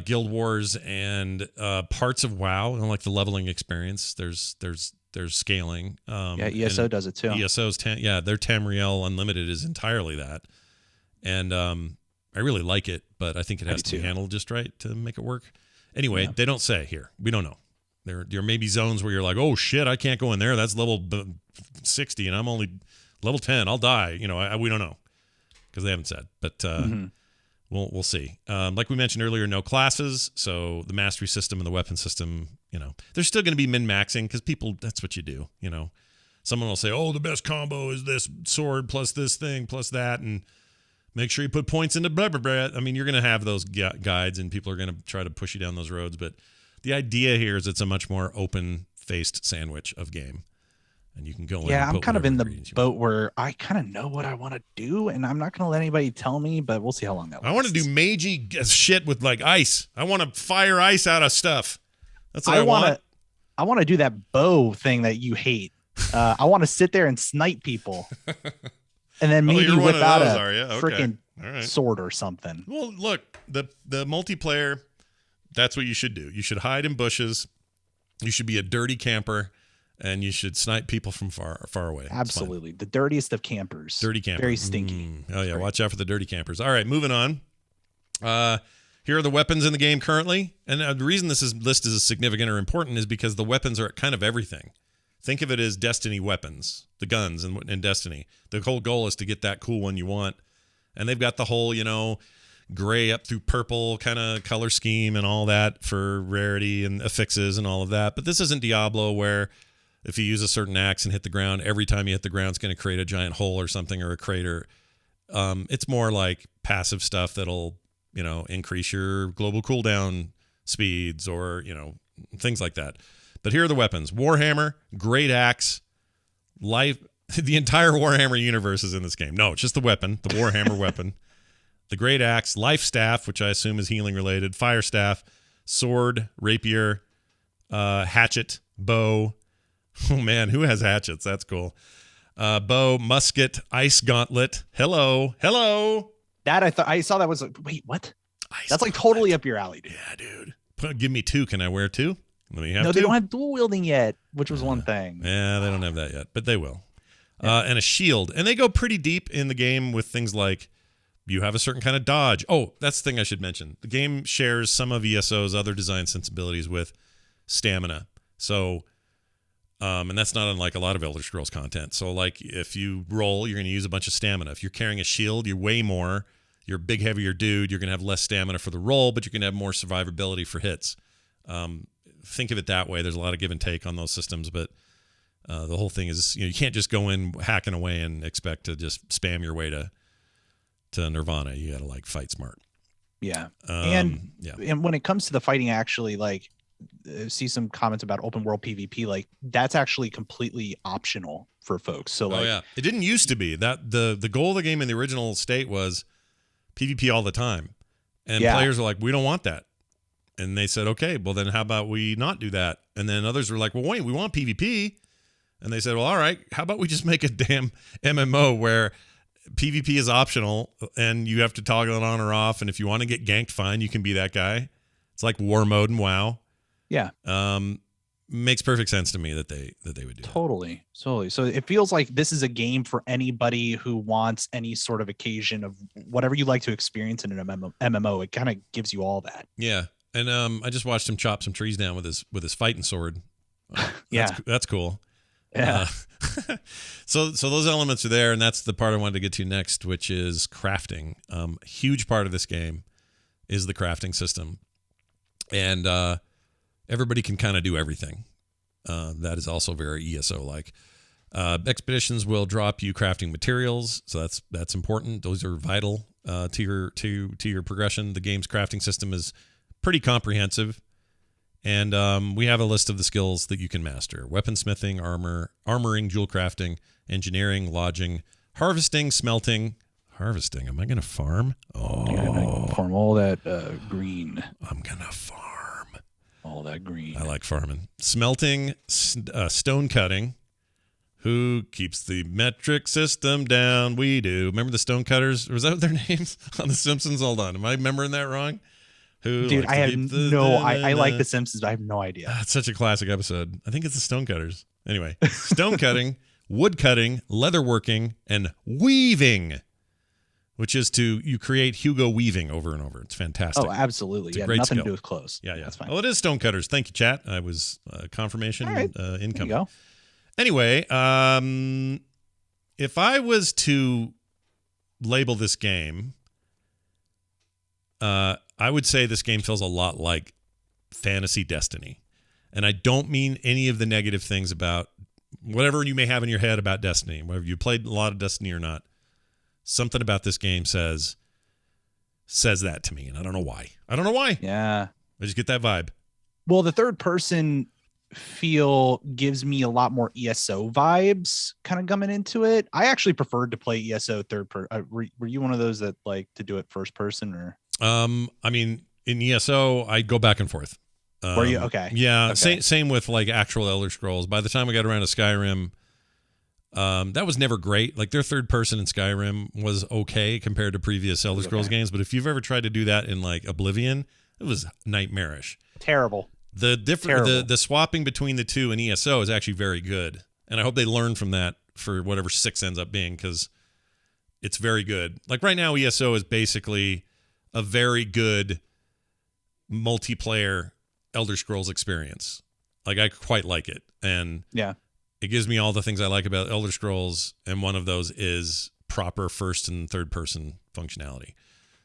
Guild Wars and parts of WoW, like the leveling experience. There's scaling. ESO does it too. ESO's their Tamriel Unlimited is entirely that, and I really like it, but I think it has to be handled just right to make it work. Anyway, They don't say here. We don't know. There may be zones where you're like, oh shit, I can't go in there. That's level 60, and I'm only level 10. I'll die. We don't know because they haven't said, but. We'll see. Like we mentioned earlier, no classes. So the mastery system and the weapon system, there's still going to be min-maxing because people, that's what you do. Someone will say, oh, the best combo is this sword plus this thing plus that. And make sure you put points into blah, blah, blah. I mean, you're going to have those guides and people are going to try to push you down those roads. But the idea here is it's a much more open-faced sandwich of game. And you can go in. Yeah, I'm kind of in the boat where I kind of know what I want to do, and I'm not going to let anybody tell me, but we'll see how long that lasts. I want to do magey shit with like ice. I want to fire ice out of stuff. That's what I want. I want to do that bow thing that you hate. I want to sit there and snipe people, and then maybe whip out a freaking sword or something. Well, look, the multiplayer, that's what you should do. You should hide in bushes. You should be a dirty camper. And you should snipe people from far away. Absolutely. The dirtiest of campers. Dirty campers. Very stinky. Oh, yeah. Watch out for the dirty campers. All right, moving on. Here are the weapons in the game currently. And the reason this list is significant or important is because the weapons are kind of everything. Think of it as Destiny weapons, the guns in Destiny. The whole goal is to get that cool one you want. And they've got the whole, gray up through purple kind of color scheme and all that for rarity and affixes and all of that. But this isn't Diablo where if you use a certain axe and hit the ground, every time you hit the ground, it's going to create a giant hole or something or a crater. It's more like passive stuff that'll, increase your global cooldown speeds or, things like that. But here are the weapons. Warhammer, Great Axe, Life. The entire Warhammer universe is in this game. No, it's just the weapon, the Warhammer weapon. The Great Axe, Life Staff, which I assume is healing related, Fire Staff, Sword, Rapier, Hatchet, Bow. Oh, man, who has hatchets? That's cool. Bow, musket, ice gauntlet. Hello. That I saw that was like, wait, what? That's like totally up your alley, dude. Yeah, dude. Give me 2. Can I wear 2? Let me have 2. No, they don't have dual wielding yet, which was one thing. Yeah, they don't have that yet, but they will. Yeah. And a shield. And they go pretty deep in the game with things like you have a certain kind of dodge. Oh, that's the thing I should mention. The game shares some of ESO's other design sensibilities with stamina. So... and that's not unlike a lot of Elder Scrolls content. So, like, if you roll, you're going to use a bunch of stamina. If you're carrying a shield, you're way more. You're a big, heavier dude. You're going to have less stamina for the roll, but you're going to have more survivability for hits. Think of it that way. There's a lot of give and take on those systems, but the whole thing is, you can't just go in hacking away and expect to just spam your way to Nirvana. You got to, like, fight smart. Yeah. And when it comes to the fighting, actually, like, see some comments about open world PvP, like that's actually completely optional for folks. So it didn't used to be that the goal of the game in the original state was PvP all the time, and players were like, we don't want that, and they said, okay, well then how about we not do that? And then others were like, well wait, we want PvP, and they said, well all right, how about we just make a damn MMO where PvP is optional and you have to toggle it on or off, and if you want to get ganked, fine, you can be that guy. It's like war mode in WoW. Yeah. Makes perfect sense to me that they would do totally. So it feels like this is a game for anybody who wants any sort of occasion of whatever you like to experience in an MMO. It kind of gives you all that. Yeah. And I just watched him chop some trees down with his fighting sword. Yeah. That's cool. Yeah. So those elements are there, and that's the part I wanted to get to next, which is crafting. Huge part of this game is the crafting system, and everybody can kind of do everything. That is also very ESO like. Expeditions will drop you crafting materials, so that's important. Those are vital to your progression. The game's crafting system is pretty comprehensive, and we have a list of the skills that you can master: weaponsmithing, armoring, jewel crafting, engineering, lodging, harvesting, smelting. Harvesting? Am I going to farm? Oh, Farm all that green. I'm going to farm all that green. I like farming. Smelting, stone cutting. Who keeps the metric system down? We do. Remember the stone cutters? Was that their names on The Simpsons? Hold on. Am I remembering that wrong? Dude, I have I like The Simpsons, but I have no idea. It's such a classic episode. I think it's the stone cutters. Anyway, stone cutting, wood cutting, leather working, and weaving, which is you create Hugo weaving over and over. It's fantastic. Oh, absolutely. Yeah, nothing to do with clothes. Yeah. That's fine. Oh, it is stone cutters. Thank you, chat. I was confirmation right. incoming. There you go. Anyway, if I was to label this game, I would say this game feels a lot like Fantasy Destiny. And I don't mean any of the negative things about whatever you may have in your head about Destiny, whether you played a lot of Destiny or not. Something about this game says that to me, and I don't know why. Yeah. I just get that vibe. Well, the third person feel gives me a lot more ESO vibes kind of coming into it. I actually preferred to play ESO third person. Were you one of those that like to do it first person or? I mean, in ESO, I go back and forth. Were you? Okay. Yeah. Okay. Same with like actual Elder Scrolls. By the time I got around to Skyrim, that was never great. Like their third person in Skyrim was okay compared to previous Elder Scrolls games. But if you've ever tried to do that in like Oblivion, it was nightmarish. Terrible. The swapping between the two in ESO is actually very good, and I hope they learn from that for whatever 6 ends up being, because it's very good. Like right now, ESO is basically a very good multiplayer Elder Scrolls experience. Like I quite like it, and it gives me all the things I like about Elder Scrolls, and one of those is proper first and third person functionality.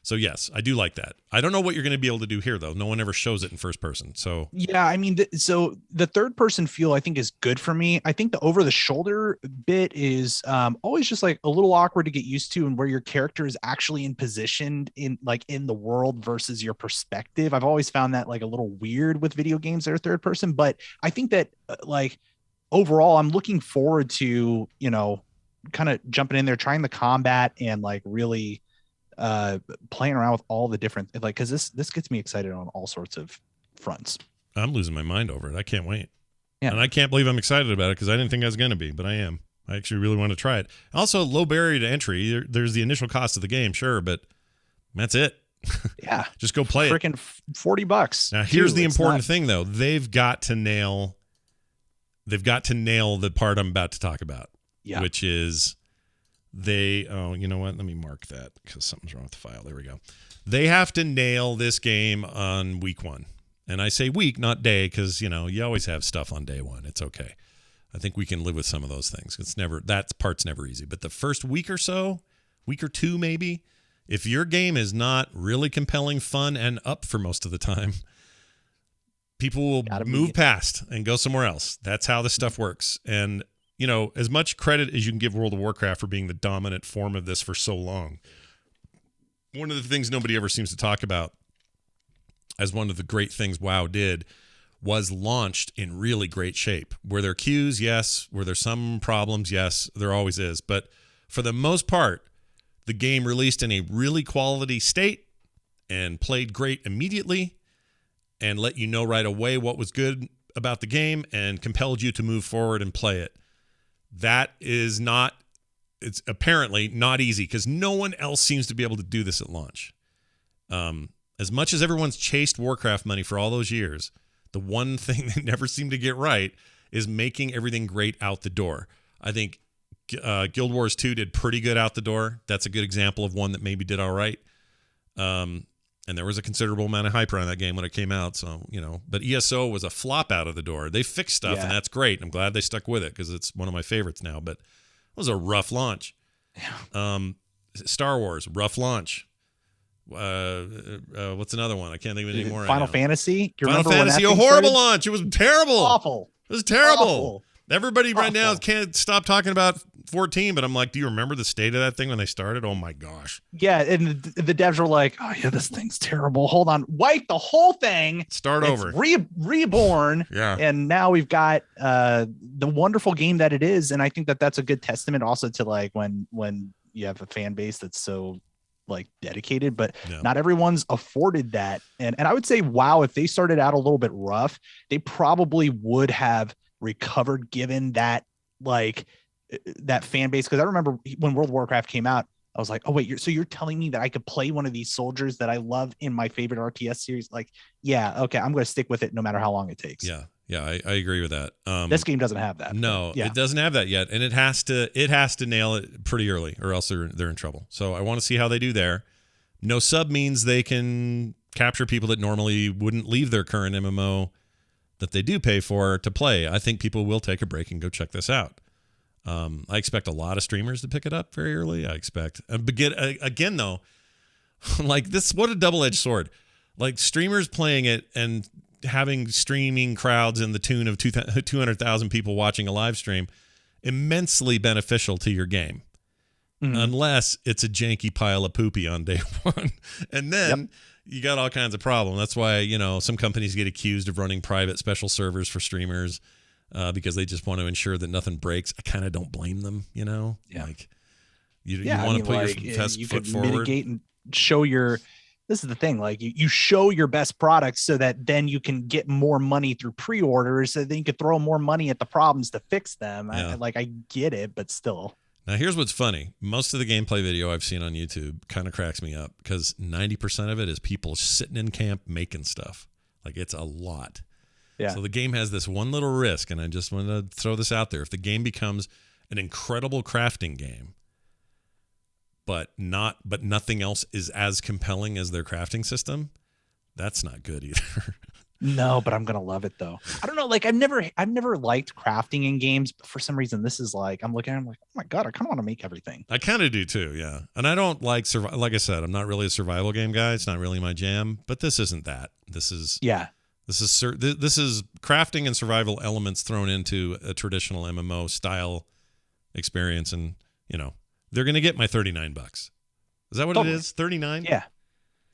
So yes, I do like that. I don't know what you're going to be able to do here, though. No one ever shows it in first person. So yeah, I mean, so the third person feel I think is good for me. I think the over the shoulder bit is always just like a little awkward to get used to, and where your character is actually in position in the world versus your perspective. I've always found that like a little weird with video games that are third person, but I think that like overall, I'm looking forward to kind of jumping in there, trying the combat, and like really playing around with all the different because this gets me excited on all sorts of fronts. I'm losing my mind over it. I can't wait. Yeah. And I can't believe I'm excited about it, because I didn't think I was going to be, but I am. I actually really want to try it. Also, low barrier to entry. There's the initial cost of the game, sure, but that's it. Yeah. Just go play it. Freaking $40. Now, here's the important thing, though. They've got to nail the part I'm about to talk about, which is you know what? Let me mark that because something's wrong with the file. There we go. They have to nail this game on week 1. And I say week, not day, because, you always have stuff on day 1. It's okay. I think we can live with some of those things. That part's never easy. But the first week or so, week or 2 maybe, if your game is not really compelling, fun, and up for most of the time, people will move past and go somewhere else. That's how this stuff works. And as much credit as you can give World of Warcraft for being the dominant form of this for so long, one of the things nobody ever seems to talk about as one of the great things WoW did was launched in really great shape. Were there queues? Yes. Were there some problems? Yes. There always is. But for the most part, the game released in a really quality state and played great immediately and let you know right away what was good about the game and compelled you to move forward and play it. That is it's apparently not easy, because no one else seems to be able to do this at launch. As much as everyone's chased Warcraft money for all those years, the one thing they never seem to get right is making everything great out the door. I think Guild Wars 2 did pretty good out the door. That's a good example of one that maybe did all right. And there was a considerable amount of hype around that game when it came out. So, but ESO was a flop out of the door. They fixed stuff, and that's great. I'm glad they stuck with it because it's one of my favorites now. But it was a rough launch. Yeah. Star Wars, rough launch. What's another one? I can't think of it anymore. Final Fantasy? Final Fantasy, a horrible launch. It was terrible. Awful. It was terrible. Awful. Everybody right now can't stop talking about 14, but I'm like, do you remember the state of that thing when they started? Oh my gosh. Yeah, and the devs were like, oh yeah, this thing's terrible. Hold on, wipe the whole thing. Start over. Reborn. Yeah. And now we've got the wonderful game that it is, and I think that that's a good testament also to like when you have a fan base that's so like dedicated, but not everyone's afforded that. And I would say, wow, if they started out a little bit rough, they probably would have recovered given that like that fan base. Because I remember when World of Warcraft came out, I was like, oh wait, you're telling me that I could play one of these soldiers that I love in my favorite RTS series? Like, yeah, okay, I'm going to stick with it no matter how long it takes. Yeah, I agree with that. This game doesn't have that. No, it doesn't have that yet, and it has to nail it pretty early, or else they're in trouble. So I want to see how they do there. No sub means they can capture people that normally wouldn't leave their current MMO that they do pay for to play. I think people will take a break and go check this out. I expect a lot of streamers to pick it up very early. I expect again though, like this, what a double-edged sword. Like streamers playing it and having streaming crowds in the tune of 200,000 people watching a live stream, immensely beneficial to your game. Unless it's a janky pile of poopy on day one. And then you got all kinds of problems. That's why, some companies get accused of running private special servers for streamers because they just want to ensure that nothing breaks. I kind of don't blame them, Like you want to put your best foot forward. Mitigate and show this is the thing, like you show your best products so that then you can get more money through pre-orders, so then you could throw more money at the problems to fix them. Yeah. I get it, but still. Now, here's what's funny. Most of the gameplay video I've seen on YouTube kind of cracks me up because 90% of it is people sitting in camp making stuff. Like, it's a lot. Yeah. So the game has this one little risk, and I just want to throw this out there. If the game becomes an incredible crafting game, but nothing else is as compelling as their crafting system, that's not good either. No, but I'm gonna love it though. I don't know. Like I've never liked crafting in games, but for some reason, this is like I'm looking at it, I'm like, oh my god, I kind of want to make everything. I kind of do too, yeah. And I don't like like I said, I'm not really a survival game guy. It's not really my jam. But this isn't that. This is This is crafting and survival elements thrown into a traditional MMO style experience, and they're gonna get my $39. Is that what it is? 39? Yeah,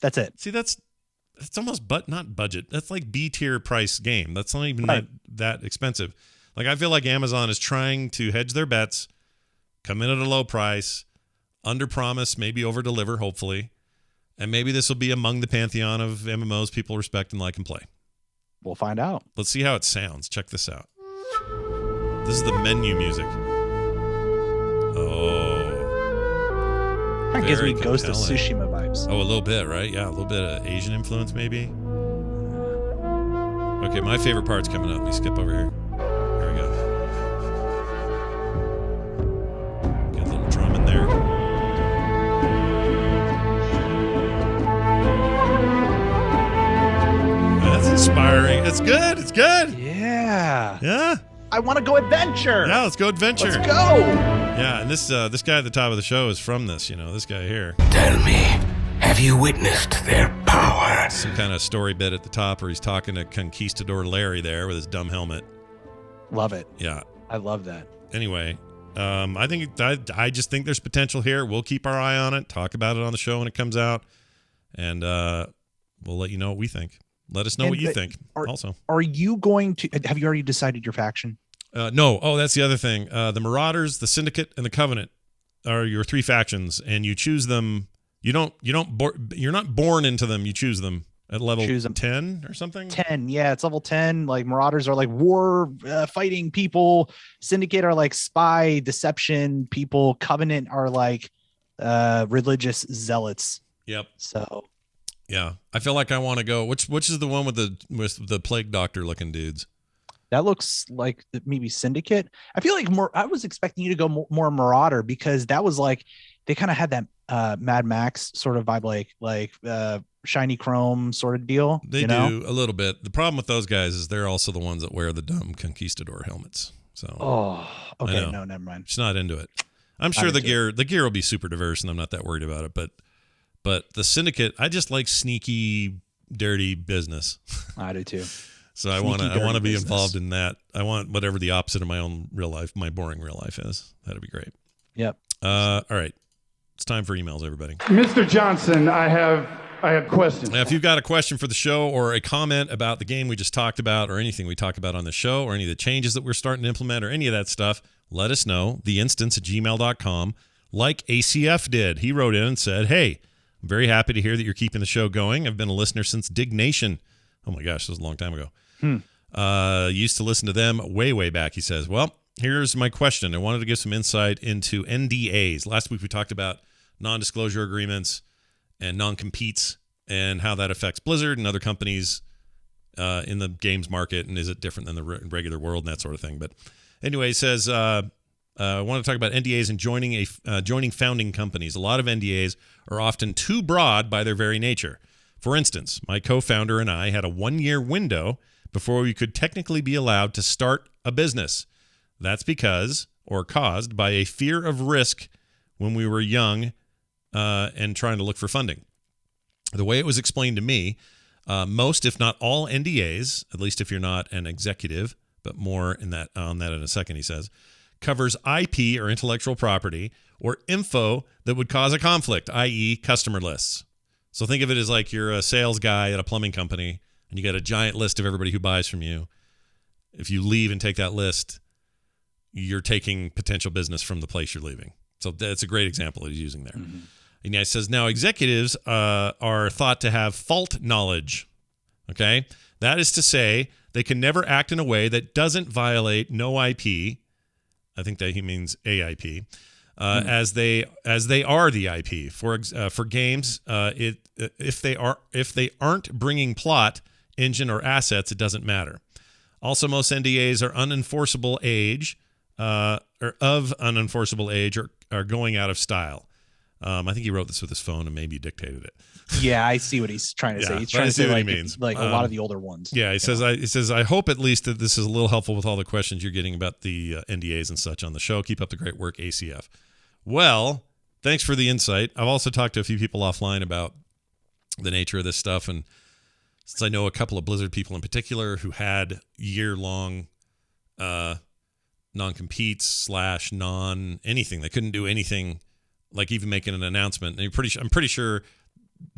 that's it. See, it's almost not budget. That's like B tier price game. That's not even that expensive. Like I feel like Amazon is trying to hedge their bets, come in at a low price, under promise, maybe over deliver, hopefully, and maybe this will be among the pantheon of MMOs people respect and like and play. We'll find out. Let's see how it sounds. Check this out. This is the menu music. Oh. That gives me Ghost of Tsushima vibes. Oh, a little bit, right? Yeah, a little bit of Asian influence, maybe. Okay, my favorite part's coming up. Let me skip over here. Here we go. Get a little drum in there. That's inspiring. It's good. It's good. Yeah. Yeah. I want to go adventure. Yeah, let's go adventure. Let's go. Yeah, and this guy at the top of the show is from this, this guy here. Tell me, have you witnessed their power? Some kind of story bit at the top where he's talking to Conquistador Larry there with his dumb helmet. Love it. Yeah. I love that. Anyway, I just think there's potential here. We'll keep our eye on it, talk about it on the show when it comes out, and we'll let you know what we think. Let us know what you think also. Are you going to, have you already decided your faction? No. Oh, that's the other thing. The Marauders, the Syndicate, and the Covenant are your three factions, and you choose them. You're not born into them. You choose them at level 10 or something. 10, yeah, it's level 10. Like Marauders are like war fighting people. Syndicate are like spy deception people. Covenant are like religious zealots. Yep. So. Yeah, I feel like I want to go. Which is the one with the plague doctor looking dudes? That looks like maybe Syndicate. I feel like I was expecting you to go more Marauder because that was like they kind of had Mad Max sort of vibe, like shiny chrome sort of deal. They do a little bit. The problem with those guys is they're also the ones that wear the dumb conquistador helmets. So okay, no, never mind. Just not into it. I'm sure the gear will be super diverse, and I'm not that worried about it. But the Syndicate, I just like sneaky, dirty business. I do too. So I want to be involved in that. I want whatever the opposite of my own real life, my boring real life is. That'd be great. Yep. All right. It's time for emails, everybody. Mr. Johnson, I have questions. Now, if you've got a question for the show or a comment about the game we just talked about or anything we talked about on the show or any of the changes that we're starting to implement or any of that stuff, let us know. theinstance@gmail.com, like ACF did. He wrote in and said, hey, I'm very happy to hear that you're keeping the show going. I've been a listener since Dig Nation. Oh, my gosh, this was a long time ago. Used to listen to them way back, he says. Well, here's my question. I wanted to give some insight into NDAs. Last week we talked about non-disclosure agreements and non-competes and how that affects Blizzard and other companies in the games market, and is it different than the regular world and that sort of thing. But anyway, he says, I want to talk about NDAs and joining founding companies. A lot of NDAs are often too broad by their very nature. For instance, my co-founder and I had a 1-year window before we could technically be allowed to start a business. That's because, or caused by, a fear of risk when we were young and trying to look for funding. The way it was explained to me, most, if not all NDAs, at least if you're not an executive, but more on that in a second, he says, covers IP or intellectual property or info that would cause a conflict, i.e. customer lists. So think of it as like you're a sales guy at a plumbing company and you got a giant list of everybody who buys from you. If you leave and take that list, you're taking potential business from the place you're leaving. So that's a great example that he's using there. Mm-hmm. And he says, now executives are thought to have fault knowledge. Okay? That is to say, they can never act in a way that doesn't violate no IP. I think that he means AIP. As they are the IP. For games, if they aren't bringing plot, engine, or assets, it doesn't matter. Also, most NDAs are unenforceable age, or of unenforceable age, or are going out of style. I think he wrote this with his phone and maybe dictated it. Yeah, I see what he's trying to say. He's trying to say like a lot of the older ones. Yeah, he says, I hope at least that this is a little helpful with all the questions you're getting about the NDAs and such on the show. Keep up the great work, ACF. Well, thanks for the insight. I've also talked to a few people offline about the nature of this stuff, and since I know a couple of Blizzard people in particular who had year-long non-competes / non-anything, they couldn't do anything, like even making an announcement. And I'm pretty sure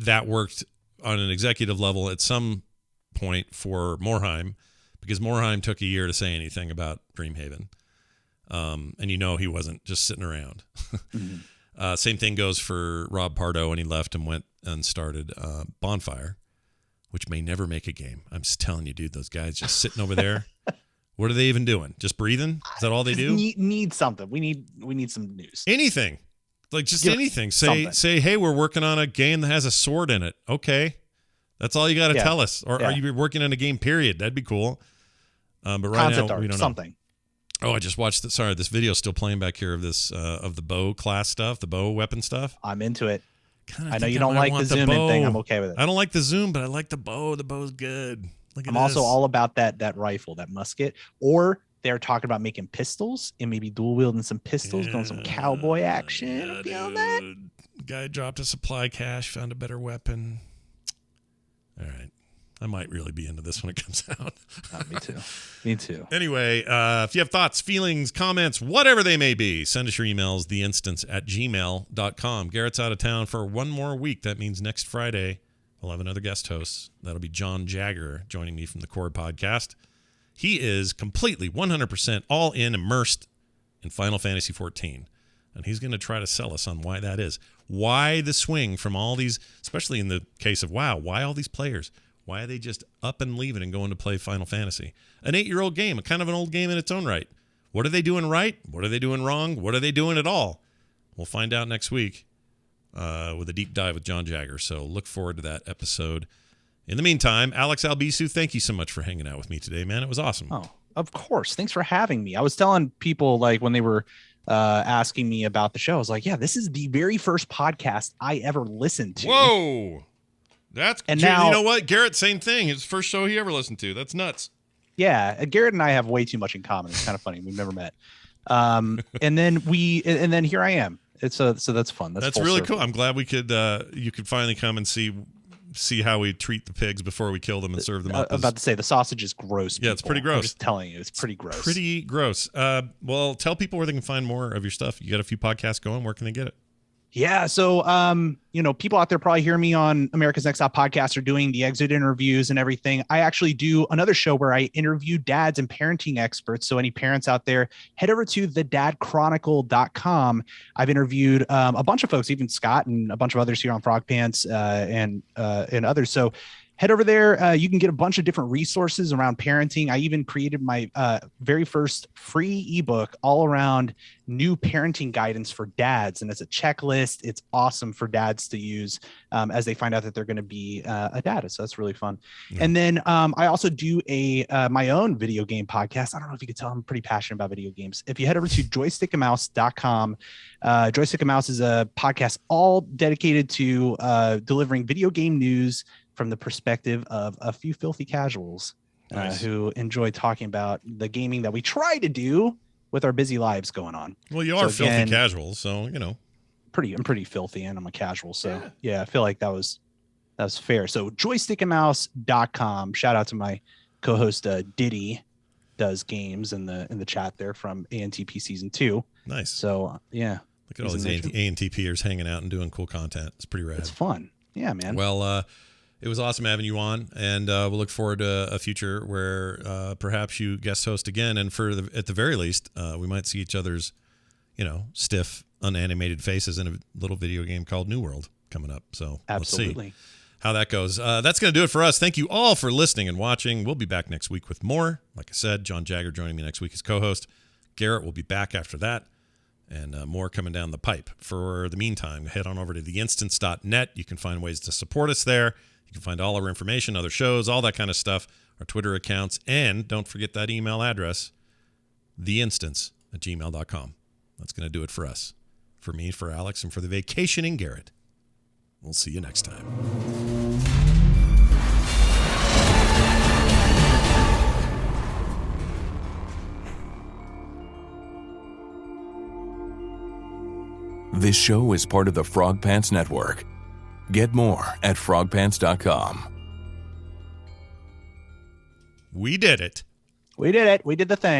that worked on an executive level at some point for Morheim, because Morheim took a year to say anything about Dreamhaven. And he wasn't just sitting around. Mm-hmm. Same thing goes for Rob Pardo when he left and went and started Bonfire, which may never make a game. I'm just telling you, dude, those guys just sitting over there. What are they even doing? Just breathing? Is that all they do? Need something. We need some news. Anything. Like just anything. Say, hey, we're working on a game that has a sword in it. Okay. That's all you got to tell us. Or are you working on a game, period? That'd be cool. But right Concept now, art, we don't something. know. Oh, I just watched this video is still playing back here of this of the bow class stuff, the bow weapon stuff. I'm into it. I know you don't like the zoom in thing. I'm okay with it. I don't like the zoom, but I like the bow. The bow's good. I'm also all about that rifle, that musket. Or they're talking about making pistols and maybe dual wielding some pistols, doing some cowboy action. Beyond that, guy dropped a supply cache, found a better weapon. All right. I might really be into this when it comes out. Me too. Anyway, if you have thoughts, feelings, comments, whatever they may be, send us your emails, theinstance@gmail.com. Garrett's out of town for one more week. That means next Friday, I'll have another guest host. That'll be John Jagger joining me from the Core Podcast. He is completely 100% all in, immersed in Final Fantasy XIV. And he's going to try to sell us on why that is. Why the swing from all these, especially in the case of WoW, why all these players? Why are they just up and leaving and going to play Final Fantasy? An 8-year-old game, a kind of an old game in its own right. What are they doing right? What are they doing wrong? What are they doing at all? We'll find out next week with a deep dive with John Jagger. So look forward to that episode. In the meantime, Alex Albisu, thank you so much for hanging out with me today, man. It was awesome. Oh, of course. Thanks for having me. I was telling people, like, when they were asking me about the show. I was like, yeah, this is the very first podcast I ever listened to. Whoa. And now, you know what? Garrett, same thing. His first show he ever listened to. That's nuts. Yeah, Garrett and I have way too much in common. It's kind of funny. We've never met. And then here I am. So that's fun. That's really cool. I'm glad we could you could finally come and see how we treat the pigs before we kill them and serve them up. I'm about to say the sausage is gross. Yeah, it's pretty gross. I'm just telling you, it's pretty gross. Pretty gross. Well, tell people where they can find more of your stuff. You got a few podcasts going. Where can they get it? Yeah. So, people out there probably hear me on America's Next Top Podcast are doing the exit interviews and everything. I actually do another show where I interview dads and parenting experts. So any parents out there, head over to thedadchronicle.com. I've interviewed a bunch of folks, even Scott and a bunch of others here on Frog Pants and others. So head over there. You can get a bunch of different resources around parenting. I even created my very first free ebook all around new parenting guidance for dads. And it's a checklist. It's awesome for dads to use as they find out that they're going to be a dad. So that's really fun. Yeah. And then I also do my own video game podcast. I don't know if you could tell I'm pretty passionate about video games. If you head over to joystickandmouse.com, Joystick and Mouse is a podcast all dedicated to delivering video game news from the perspective of a few filthy casuals who enjoy talking about the gaming that we try to do with our busy lives going on. Well, you are filthy casuals, so I'm pretty filthy and I'm a casual. So yeah I feel like that was fair. So joystickandmouse.com. Shout out to my co-host Diddy does games in the chat there from ANTP season 2. Nice. So yeah. Look at all these ANTPers hanging out and doing cool content. It's pretty rad. It's fun. Yeah, man. Well, it was awesome having you on, and we'll look forward to a future where perhaps you guest host again. And at the very least, we might see each other's, stiff, unanimated faces in a little video game called New World coming up. So absolutely, let's see how that goes. That's going to do it for us. Thank you all for listening and watching. We'll be back next week with more. Like I said, John Jagger joining me next week as co-host. Garrett will be back after that. And more coming down the pipe. For the meantime, head on over to theinstance.net. You can find ways to support us there. You can find all our information, other shows, all that kind of stuff, our Twitter accounts, and don't forget that email address, theinstance@gmail.com. That's going to do it for us. For me, for Alex, and for the vacationing Garrett. We'll see you next time. This show is part of the Frog Pants Network. Get more at frogpants.com. We did it. We did it. We did the thing.